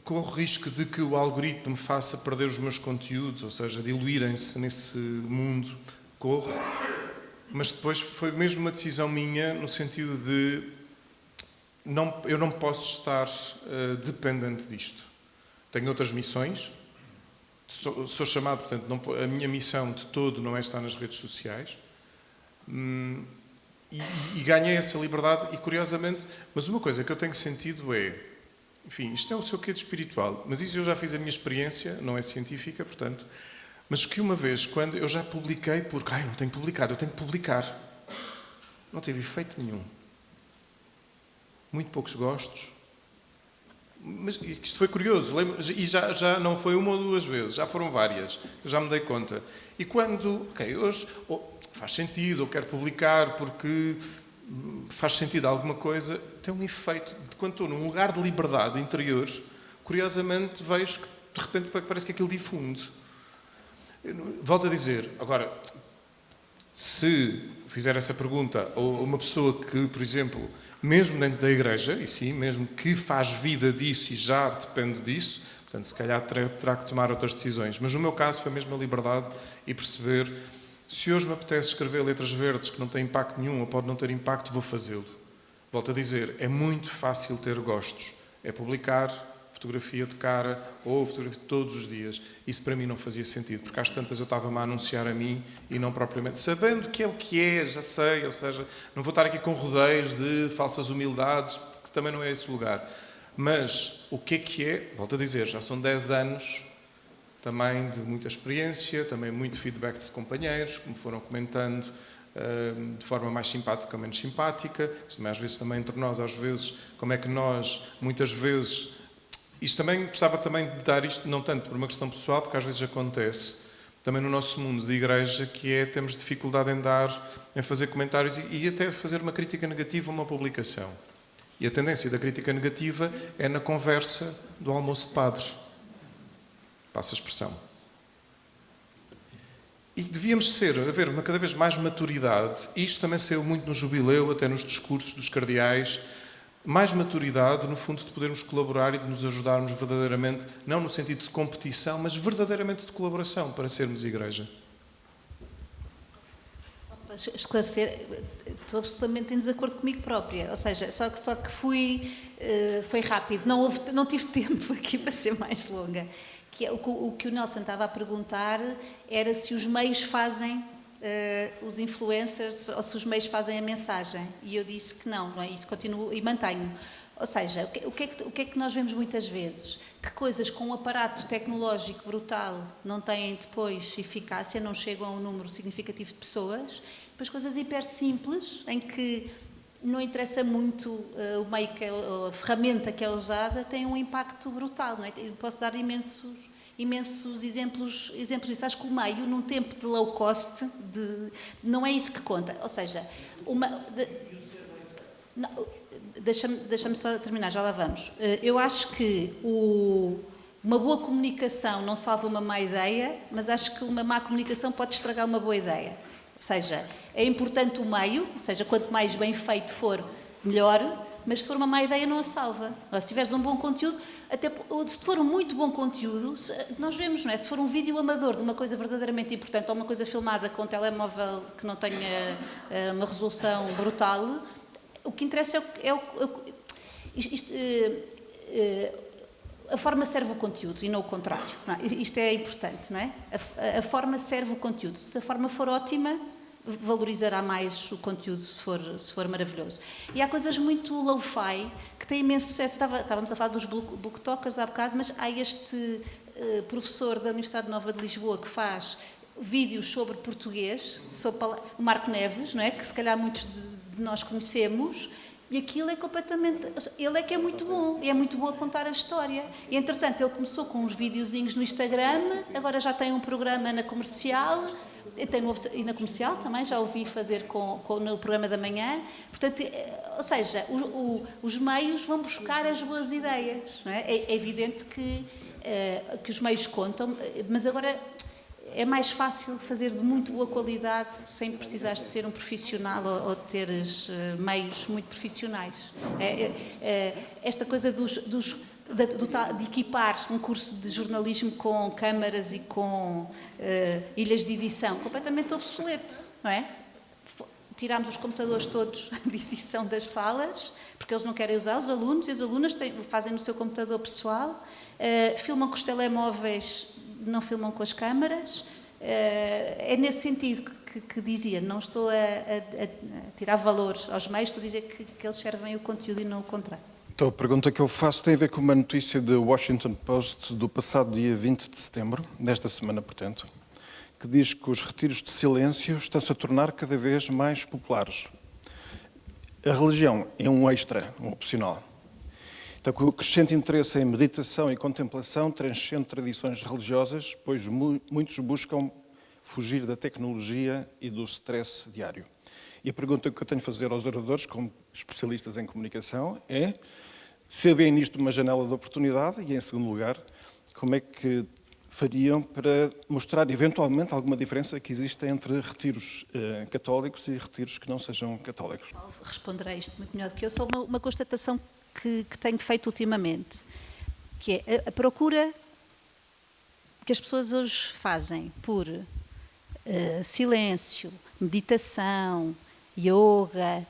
Corro o risco de que o algoritmo me faça perder os meus conteúdos, ou seja, diluírem-se nesse mundo. Corro. Mas depois foi mesmo uma decisão minha, no sentido de eu não posso estar dependente disto. Tenho outras missões. Sou chamado, portanto, a minha missão de todo não é estar nas redes sociais. E ganhei essa liberdade e, curiosamente, mas uma coisa que eu tenho sentido é, enfim, isto é o seu quê de espiritual, mas isso eu já fiz a minha experiência, não é científica, portanto, mas que uma vez, quando eu já publiquei, porque, não tenho publicado, eu tenho que publicar, não teve efeito nenhum. Muito poucos gostos. Mas isto foi curioso, e já não foi uma ou duas vezes, já foram várias, eu já me dei conta. E quando, hoje faz sentido, eu quero publicar porque faz sentido alguma coisa, tem um efeito, de quando estou num lugar de liberdade interior, curiosamente vejo que de repente parece que aquilo difunde. Volto a dizer, agora, se fizer essa pergunta a uma pessoa que, por exemplo, mesmo dentro da igreja, e sim, mesmo que faz vida disso e já depende disso, portanto, se calhar terá que tomar outras decisões. Mas no meu caso foi mesmo a liberdade e perceber, se hoje me apetece escrever letras verdes que não têm impacto nenhum ou pode não ter impacto, vou fazê-lo. Volto a dizer, é muito fácil ter gostos. É publicar fotografia de cara ou fotografia todos os dias. Isso para mim não fazia sentido, porque às tantas eu estava-me a anunciar a mim e não propriamente... Sabendo que é o que é, já sei, ou seja, não vou estar aqui com rodeios de falsas humildades, porque também não é esse o lugar. Mas o que é, volto a dizer, já são 10 anos também de muita experiência, também muito feedback de companheiros, que me foram comentando de forma mais simpática ou menos simpática. Isto também, às vezes, também entre nós, às vezes, como é que nós, muitas vezes... Isto também, gostava também de dar isto, não tanto por uma questão pessoal, porque às vezes acontece, também no nosso mundo de igreja, que é, temos dificuldade em fazer comentários e até fazer uma crítica negativa a uma publicação. E a tendência da crítica negativa é na conversa do almoço de padres. Passa a expressão. E devíamos haver uma cada vez mais maturidade, e isto também saiu muito no jubileu, até nos discursos dos cardeais, mais maturidade, no fundo, de podermos colaborar e de nos ajudarmos verdadeiramente, não no sentido de competição, mas verdadeiramente de colaboração para sermos igreja. Só para esclarecer, estou absolutamente em desacordo comigo própria, ou seja, só que foi rápido, não tive tempo aqui para ser mais longa. Que é, o que o Nelson estava a perguntar era se os meios fazem... os influencers, ou se os meios fazem a mensagem. E eu disse que não é? Isso continuo e mantenho. Ou seja, o que é que nós vemos muitas vezes? que coisas com um aparato tecnológico brutal não têm depois eficácia, não chegam a um número significativo de pessoas, depois coisas hiper simples, em que não interessa muito o meio a ferramenta que é usada, tem um impacto brutal. Não é? Eu posso dar imensos exemplos disso. Acho que o meio, num tempo de low cost, não é isso que conta. Ou seja, deixa-me só terminar, já lá vamos. Eu acho que uma boa comunicação não salva uma má ideia, mas acho que uma má comunicação pode estragar uma boa ideia. Ou seja, é importante o meio, ou seja, quanto mais bem feito for, melhor, mas se for uma má ideia não a salva. Se tiveres um bom conteúdo, até se for um muito bom conteúdo, nós vemos, não é? Se for um vídeo amador de uma coisa verdadeiramente importante ou uma coisa filmada com um telemóvel que não tenha uma resolução brutal, o que interessa a forma serve o conteúdo e não o contrário. Não é? Isto é importante, não é? A forma serve o conteúdo. Se a forma for ótima, valorizará mais o conteúdo se for maravilhoso. E há coisas muito low-fi que têm imenso sucesso. Estávamos a falar dos booktokers há bocado, mas há este professor da Universidade Nova de Lisboa que faz vídeos sobre português, sobre o Marco Neves, não é? Que se calhar muitos de nós conhecemos. E aquilo é completamente... Ele é que é muito bom. E é muito bom a contar a história. E, entretanto, ele começou com uns videozinhos no Instagram, agora já tem um programa na Comercial, e na Comercial também, já ouvi fazer no programa da manhã. Portanto, ou seja, os meios vão buscar as boas ideias. Não é? É evidente que os meios contam, mas agora... É mais fácil fazer de muito boa qualidade sem precisares de ser um profissional ou de teres meios muito profissionais. Esta coisa de equipar um curso de jornalismo com câmaras e com ilhas de edição, completamente obsoleto, não é? Tirámos os computadores todos de edição das salas, porque eles não querem usar, os alunos e as alunas fazem no seu computador pessoal, filmam com os telemóveis, não filmam com as câmaras. É nesse sentido que dizia, não estou a tirar valor aos meios, estou a dizer que eles servem o conteúdo e não o contrário. Então, a pergunta que eu faço tem a ver com uma notícia do Washington Post do passado dia 20 de setembro, desta semana, portanto, que diz que os retiros de silêncio estão-se a tornar cada vez mais populares. A religião é um extra, um opcional. Então, com o crescente interesse em meditação e contemplação transcende tradições religiosas, pois muitos buscam fugir da tecnologia e do stress diário. E a pergunta que eu tenho a fazer aos oradores, como especialistas em comunicação, é se veem nisto uma janela de oportunidade e, em segundo lugar, como é que fariam para mostrar eventualmente alguma diferença que existe entre retiros católicos e retiros que não sejam católicos. Responderei isto muito melhor do que eu. Só uma constatação que tenho feito ultimamente, que é a procura que as pessoas hoje fazem por silêncio, meditação, yoga,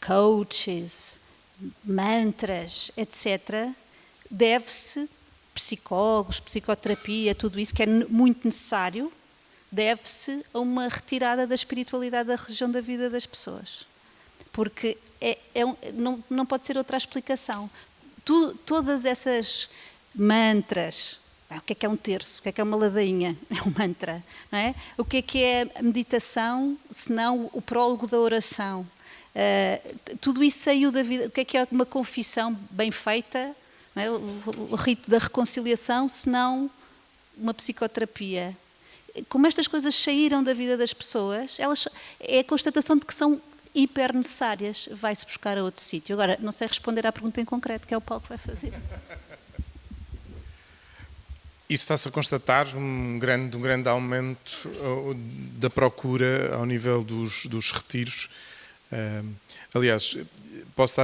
coaches, mantras, etc., deve-se, psicólogos, psicoterapia, tudo isso que é muito necessário, deve-se a uma retirada da espiritualidade da religião da vida das pessoas. Porque não pode ser outra explicação. Todas essas mantras, o que é um terço, o que é uma ladainha, é um mantra, não é? O que é a meditação, senão o prólogo da oração? Tudo isso saiu da vida. O que é uma confissão bem feita, não é? O rito da reconciliação, senão uma psicoterapia? Como estas coisas saíram da vida das pessoas, é a constatação de que são hiper necessárias, vai-se buscar a outro sítio. Agora, não sei responder à pergunta em concreto, que é o Paulo que vai fazer. Isso está-se a constatar um grande aumento da procura ao nível dos retiros. Aliás, posso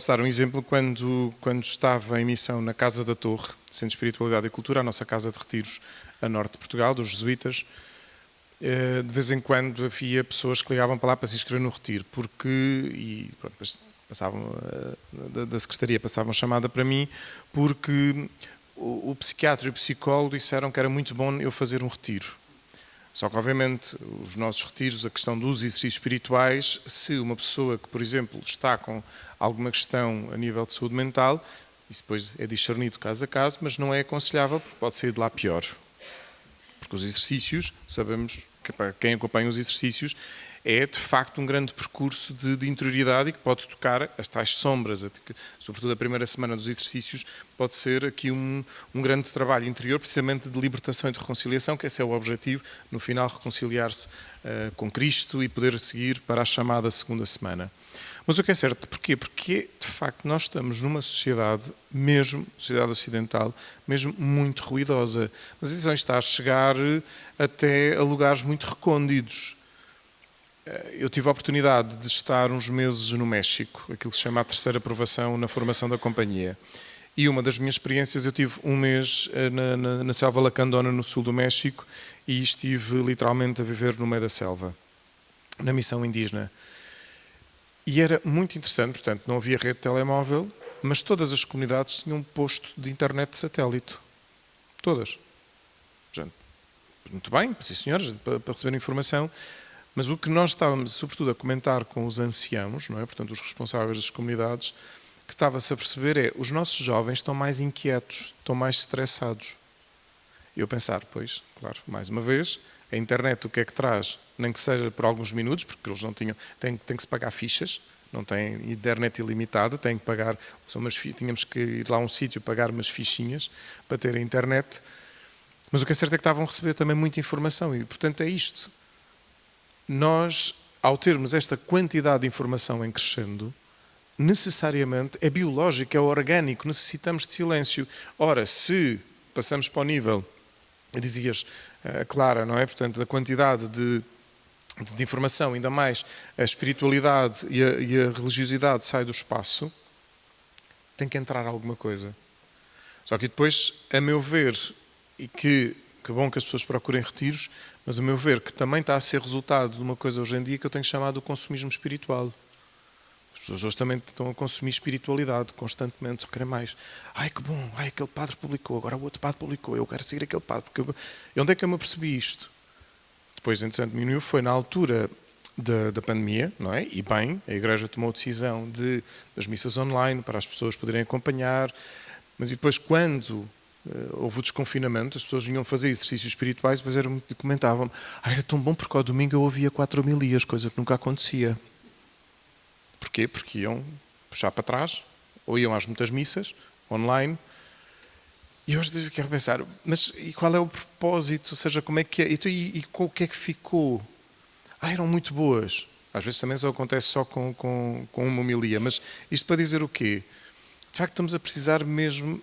dar um exemplo. Quando estava em missão na Casa da Torre, Centro de Espiritualidade e Cultura, a nossa casa de retiros a norte de Portugal, dos jesuítas, de vez em quando havia pessoas que ligavam para lá para se inscrever no retiro, depois da secretaria passavam chamada para mim, porque o psiquiatra e o psicólogo disseram que era muito bom eu fazer um retiro. Só que, obviamente, os nossos retiros, a questão dos exercícios espirituais, se uma pessoa que, por exemplo, está com alguma questão a nível de saúde mental, Isso depois é discernido caso a caso, mas não é aconselhável porque pode sair de lá pior. Porque os exercícios, sabemos que para quem acompanha os exercícios, é de facto um grande percurso de interioridade e que pode tocar as tais sombras, sobretudo a primeira semana dos exercícios, pode ser aqui um grande trabalho interior, precisamente de libertação e de reconciliação, que esse é o objetivo, no final reconciliar-se com Cristo e poder seguir para a chamada segunda semana. Mas o que é certo, porquê? Porque, de facto, nós estamos numa sociedade, mesmo, sociedade ocidental, mesmo muito ruidosa. Mas isso está a chegar até a lugares muito recônditos. Eu tive a oportunidade de estar uns meses no México, aquilo que se chama a terceira aprovação na formação da companhia. E uma das minhas experiências, eu tive um mês na selva Lacandona, no sul do México, e estive literalmente a viver no meio da selva, na missão indígena. E era muito interessante, portanto, não havia rede de telemóvel, mas todas as comunidades tinham um posto de internet de satélite. Todas. Gente, muito bem, sim senhores, para receber informação. Mas o que nós estávamos, sobretudo, a comentar com os anciãos, não é? Portanto, os responsáveis das comunidades, que estava-se a perceber é os nossos jovens estão mais inquietos, estão mais estressados. E eu pensar, pois, claro, mais uma vez, a internet o que é que traz? Nem que seja por alguns minutos, porque eles não tinham, tem que se pagar fichas, não têm internet ilimitada, têm que pagar, tínhamos que ir lá a um sítio pagar umas fichinhas para ter a internet. Mas o que é certo é que estavam a receber também muita informação e, portanto, é isto. Nós, ao termos esta quantidade de informação em crescendo, necessariamente é biológico, é orgânico, necessitamos de silêncio. Ora, se passamos para o nível, dizias, Clara, não é? Portanto, da quantidade de informação, ainda mais a espiritualidade e a religiosidade sai do espaço, tem que entrar alguma coisa. Só que depois, a meu ver, e que bom que as pessoas procurem retiros, mas a meu ver que também está a ser resultado de uma coisa hoje em dia que eu tenho chamado o consumismo espiritual. As pessoas hoje também estão a consumir espiritualidade constantemente, querem mais. Ai que bom, ai aquele padre publicou, agora o outro padre publicou, eu quero seguir aquele padre. E onde é que eu me apercebi isto? Depois, entretanto, diminuiu, foi na altura da pandemia, não é? E bem, a Igreja tomou a decisão das missas online para as pessoas poderem acompanhar, mas e depois quando houve o desconfinamento, as pessoas vinham fazer exercícios espirituais, depois comentavam-me, era tão bom porque ao domingo eu ouvia 4 homilias, coisa que nunca acontecia. Porquê? Porque iam puxar para trás, ou iam às muitas missas, online, e hoje quero pensar, mas e qual é o propósito? Ou seja, como é que é? E com o que é que ficou? Eram muito boas. Às vezes também só acontece só com uma homilia, mas isto para dizer o quê? De facto estamos a precisar mesmo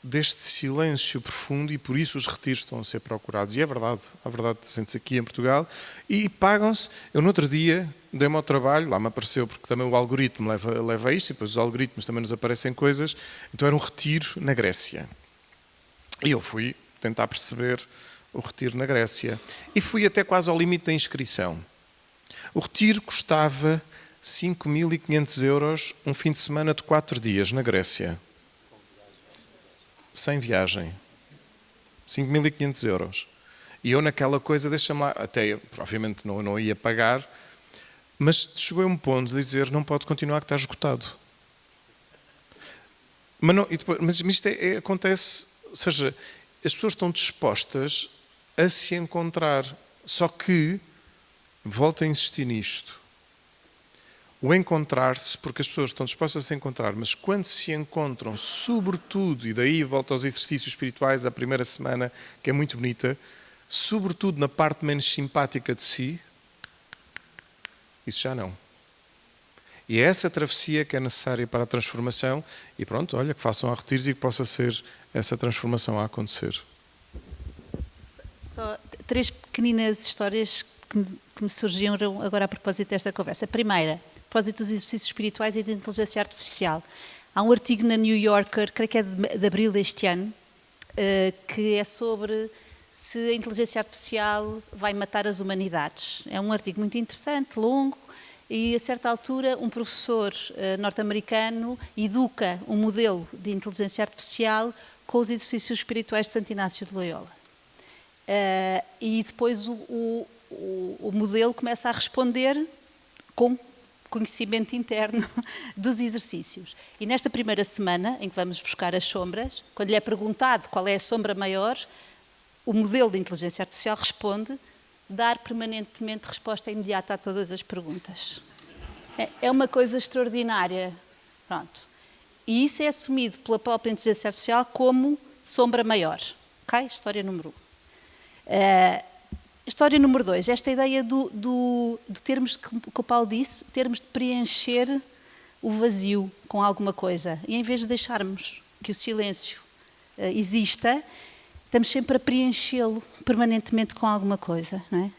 deste silêncio profundo e por isso os retiros estão a ser procurados. E é verdade, a verdade sente-se aqui em Portugal e pagam-se. Eu no outro dia dei-me ao trabalho, lá me apareceu, porque também o algoritmo leva a isto, e depois os algoritmos também nos aparecem coisas, então era um retiro na Grécia. E eu fui tentar perceber o retiro na Grécia. E fui até quase ao limite da inscrição. O retiro custava 5.500 euros um fim de semana de 4 dias na Grécia. Sem viagem. 5.500 euros. E eu naquela coisa, deixa-me lá, até obviamente não ia pagar, mas chegou a um ponto de dizer, não pode continuar que está esgotado. Mas isto acontece, ou seja, as pessoas estão dispostas a se encontrar, só que, volto a insistir nisto, o encontrar-se, porque as pessoas estão dispostas a se encontrar, mas quando se encontram, sobretudo, e daí volto aos exercícios espirituais, a primeira semana, que é muito bonita, sobretudo na parte menos simpática de si, isso já não. E é essa travessia que é necessária para a transformação, e pronto, olha, que façam a retiros e que possa ser essa transformação a acontecer. Só 3 pequeninas histórias que me surgiram agora a propósito desta conversa. A primeira, a propósito dos exercícios espirituais e de inteligência artificial. Há um artigo na New Yorker, creio que é de abril deste ano, que é sobre se a inteligência artificial vai matar as humanidades. É um artigo muito interessante, longo, e a certa altura um professor norte-americano educa um modelo de inteligência artificial com os exercícios espirituais de Santo Inácio de Loyola. E depois o modelo começa a responder com conhecimento interno dos exercícios. E nesta primeira semana, em que vamos buscar as sombras, quando lhe é perguntado qual é a sombra maior, o modelo de inteligência artificial responde dar permanentemente resposta imediata a todas as perguntas. É uma coisa extraordinária. Pronto. E isso é assumido pela própria inteligência artificial como sombra maior. Ok? História número 1. História número 2. Esta ideia de termos, que o Paulo disse, termos de preencher o vazio com alguma coisa. E em vez de deixarmos que o silêncio exista, estamos sempre a preenchê-lo permanentemente com alguma coisa. Não é?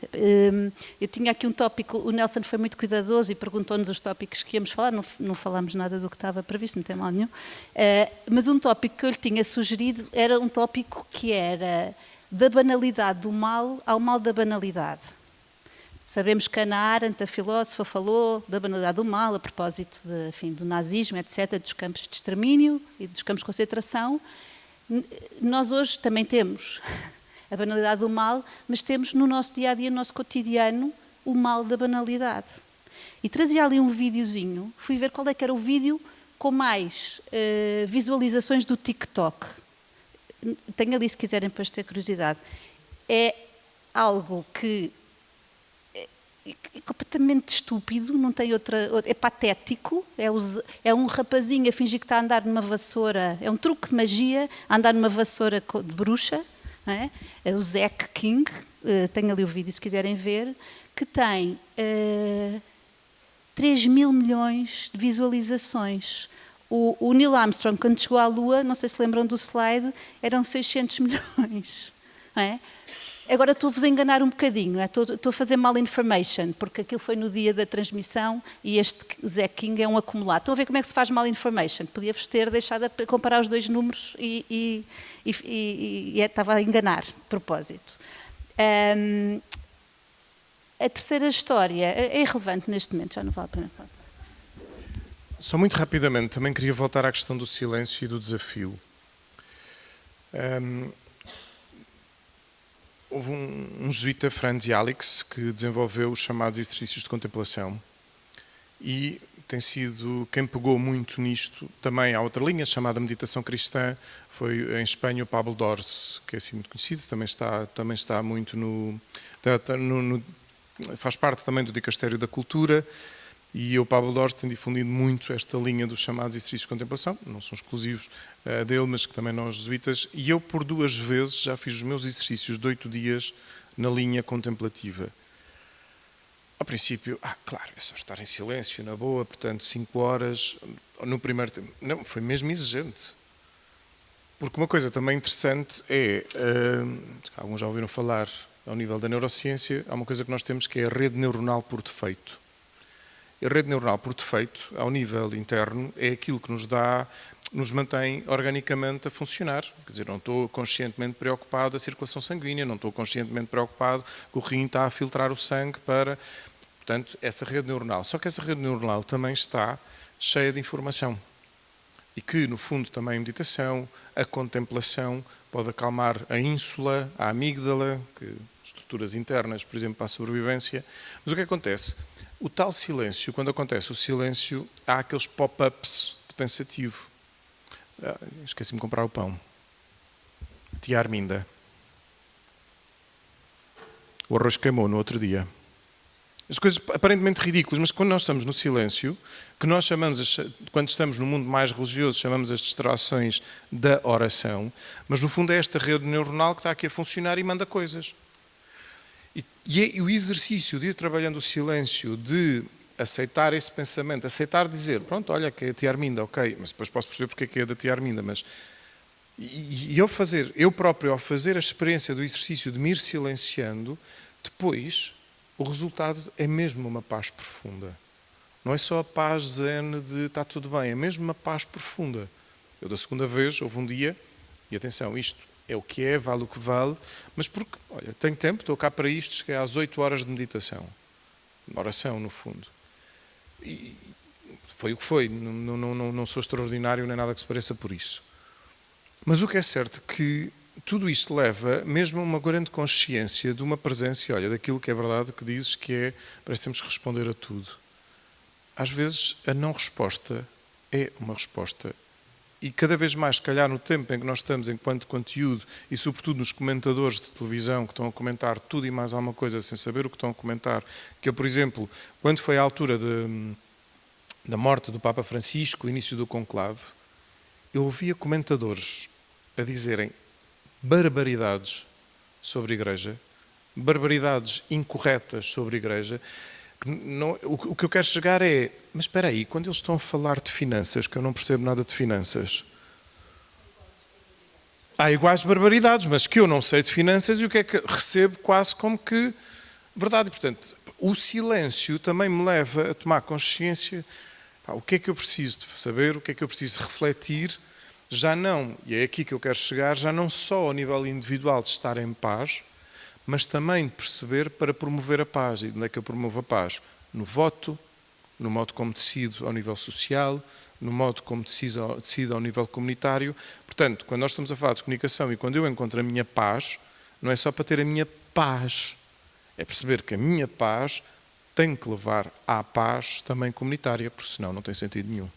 Eu tinha aqui um tópico, o Nelson foi muito cuidadoso e perguntou-nos os tópicos que íamos falar, não falámos nada do que estava previsto, não tem mal nenhum, mas um tópico que eu lhe tinha sugerido era um tópico que era da banalidade do mal ao mal da banalidade. Sabemos que Hannah Arendt, a filósofa, falou da banalidade do mal a propósito do nazismo, etc., dos campos de extermínio e dos campos de concentração. Nós hoje também temos a banalidade do mal, mas temos no nosso dia-a-dia, no nosso cotidiano, o mal da banalidade. E trazia ali um videozinho, fui ver qual é que era o vídeo com mais visualizações do TikTok. Tenho ali se quiserem depois ter curiosidade. É algo que é completamente estúpido, não tem outra, é patético, é um rapazinho a fingir que está a andar numa vassoura, é um truque de magia, a andar numa vassoura de bruxa, não é? É o Zack King, tenho ali o vídeo se quiserem ver, que tem 3 mil milhões de visualizações. O Neil Armstrong, quando chegou à Lua, não sei se lembram do slide, eram 600 milhões. Não é? Agora estou-vos a enganar um bocadinho, não é? Estou a fazer malinformation, porque aquilo foi no dia da transmissão e este Zack King é um acumulado. Estão a ver como é que se faz malinformation? Podia-vos ter deixado a comparar os dois números e estava a enganar, de propósito. A terceira história é irrelevante neste momento, já não vale a pena falar. Só muito rapidamente, também queria voltar à questão do silêncio e do desafio. Houve um jesuíta, Franz Jalix, que desenvolveu os chamados exercícios de contemplação e tem sido quem pegou muito nisto. Também há outra linha chamada meditação cristã, foi em Espanha o Pablo Dors, que é assim muito conhecido, também está muito faz parte também do Dicastério da Cultura. E o Pablo Dors tem difundido muito esta linha dos chamados exercícios de contemplação, não são exclusivos dele, mas que também nós jesuítas. E eu, por 2 vezes, já fiz os meus exercícios de 8 dias na linha contemplativa. Ao princípio, claro, é só estar em silêncio, na boa, portanto, 5 horas no primeiro tempo. Não, foi mesmo exigente. Porque uma coisa também interessante é, alguns já ouviram falar ao nível da neurociência, há uma coisa que nós temos que é a rede neuronal por defeito. A rede neuronal por defeito, ao nível interno, é aquilo que nos mantém organicamente a funcionar. Quer dizer, não estou conscientemente preocupado da circulação sanguínea, não estou conscientemente preocupado que o rim está a filtrar o sangue para... Portanto, essa rede neuronal. Só que essa rede neuronal também está cheia de informação. E que, no fundo, também a meditação, a contemplação, pode acalmar a ínsula, a amígdala, que estruturas internas, por exemplo, para a sobrevivência. Mas o que acontece? O tal silêncio, quando acontece o silêncio, há aqueles pop-ups de pensativo. Esqueci-me de comprar o pão. Tia Arminda. O arroz queimou no outro dia. As coisas aparentemente ridículas, mas quando nós estamos no silêncio, que nós chamamos, quando estamos no mundo mais religioso, chamamos as distrações da oração, mas no fundo é esta rede neuronal que está aqui a funcionar e manda coisas. E o exercício de ir trabalhando o silêncio, de aceitar esse pensamento, aceitar dizer, pronto, olha, que é a tia Arminda, ok, mas depois posso perceber porque é que é da tia Arminda, mas... E eu próprio, ao fazer a experiência do exercício de me ir silenciando, depois o resultado é mesmo uma paz profunda. Não é só a paz zen de está tudo bem, é mesmo uma paz profunda. Eu da segunda vez, houve um dia, e atenção, isto é o que é, vale o que vale, mas porque, olha, tenho tempo, estou cá para isto, cheguei às 8 horas de meditação. Oração, no fundo. E foi o que foi, não sou extraordinário nem nada que se pareça por isso. Mas o que é certo é que tudo isto leva mesmo a uma grande consciência de uma presença, olha, daquilo que é verdade, que dizes que é, parece que temos que responder a tudo. às vezes a não resposta é uma resposta. E cada vez mais, se calhar, no tempo em que nós estamos enquanto conteúdo e, sobretudo, nos comentadores de televisão que estão a comentar tudo e mais alguma coisa sem saber o que estão a comentar, que eu, por exemplo, quando foi a altura da morte do Papa Francisco, o início do conclave, eu ouvia comentadores a dizerem barbaridades sobre a Igreja, barbaridades incorretas sobre a Igreja. O que eu quero chegar é, mas espera aí, quando eles estão a falar de finanças, que eu não percebo nada de finanças, há iguais barbaridades, mas que eu não sei de finanças e o que é que recebo quase como que verdade. E, portanto, o silêncio também me leva a tomar consciência, o que é que eu preciso de saber, o que é que eu preciso refletir, já não, e é aqui que eu quero chegar, já não só ao nível individual de estar em paz, mas também de perceber para promover a paz. E onde é que eu promovo a paz? No voto, no modo como decido ao nível social, no modo como decido ao nível comunitário. Portanto, quando nós estamos a falar de comunicação e quando eu encontro a minha paz, não é só para ter a minha paz, é perceber que a minha paz tem que levar à paz também comunitária, porque senão não tem sentido nenhum.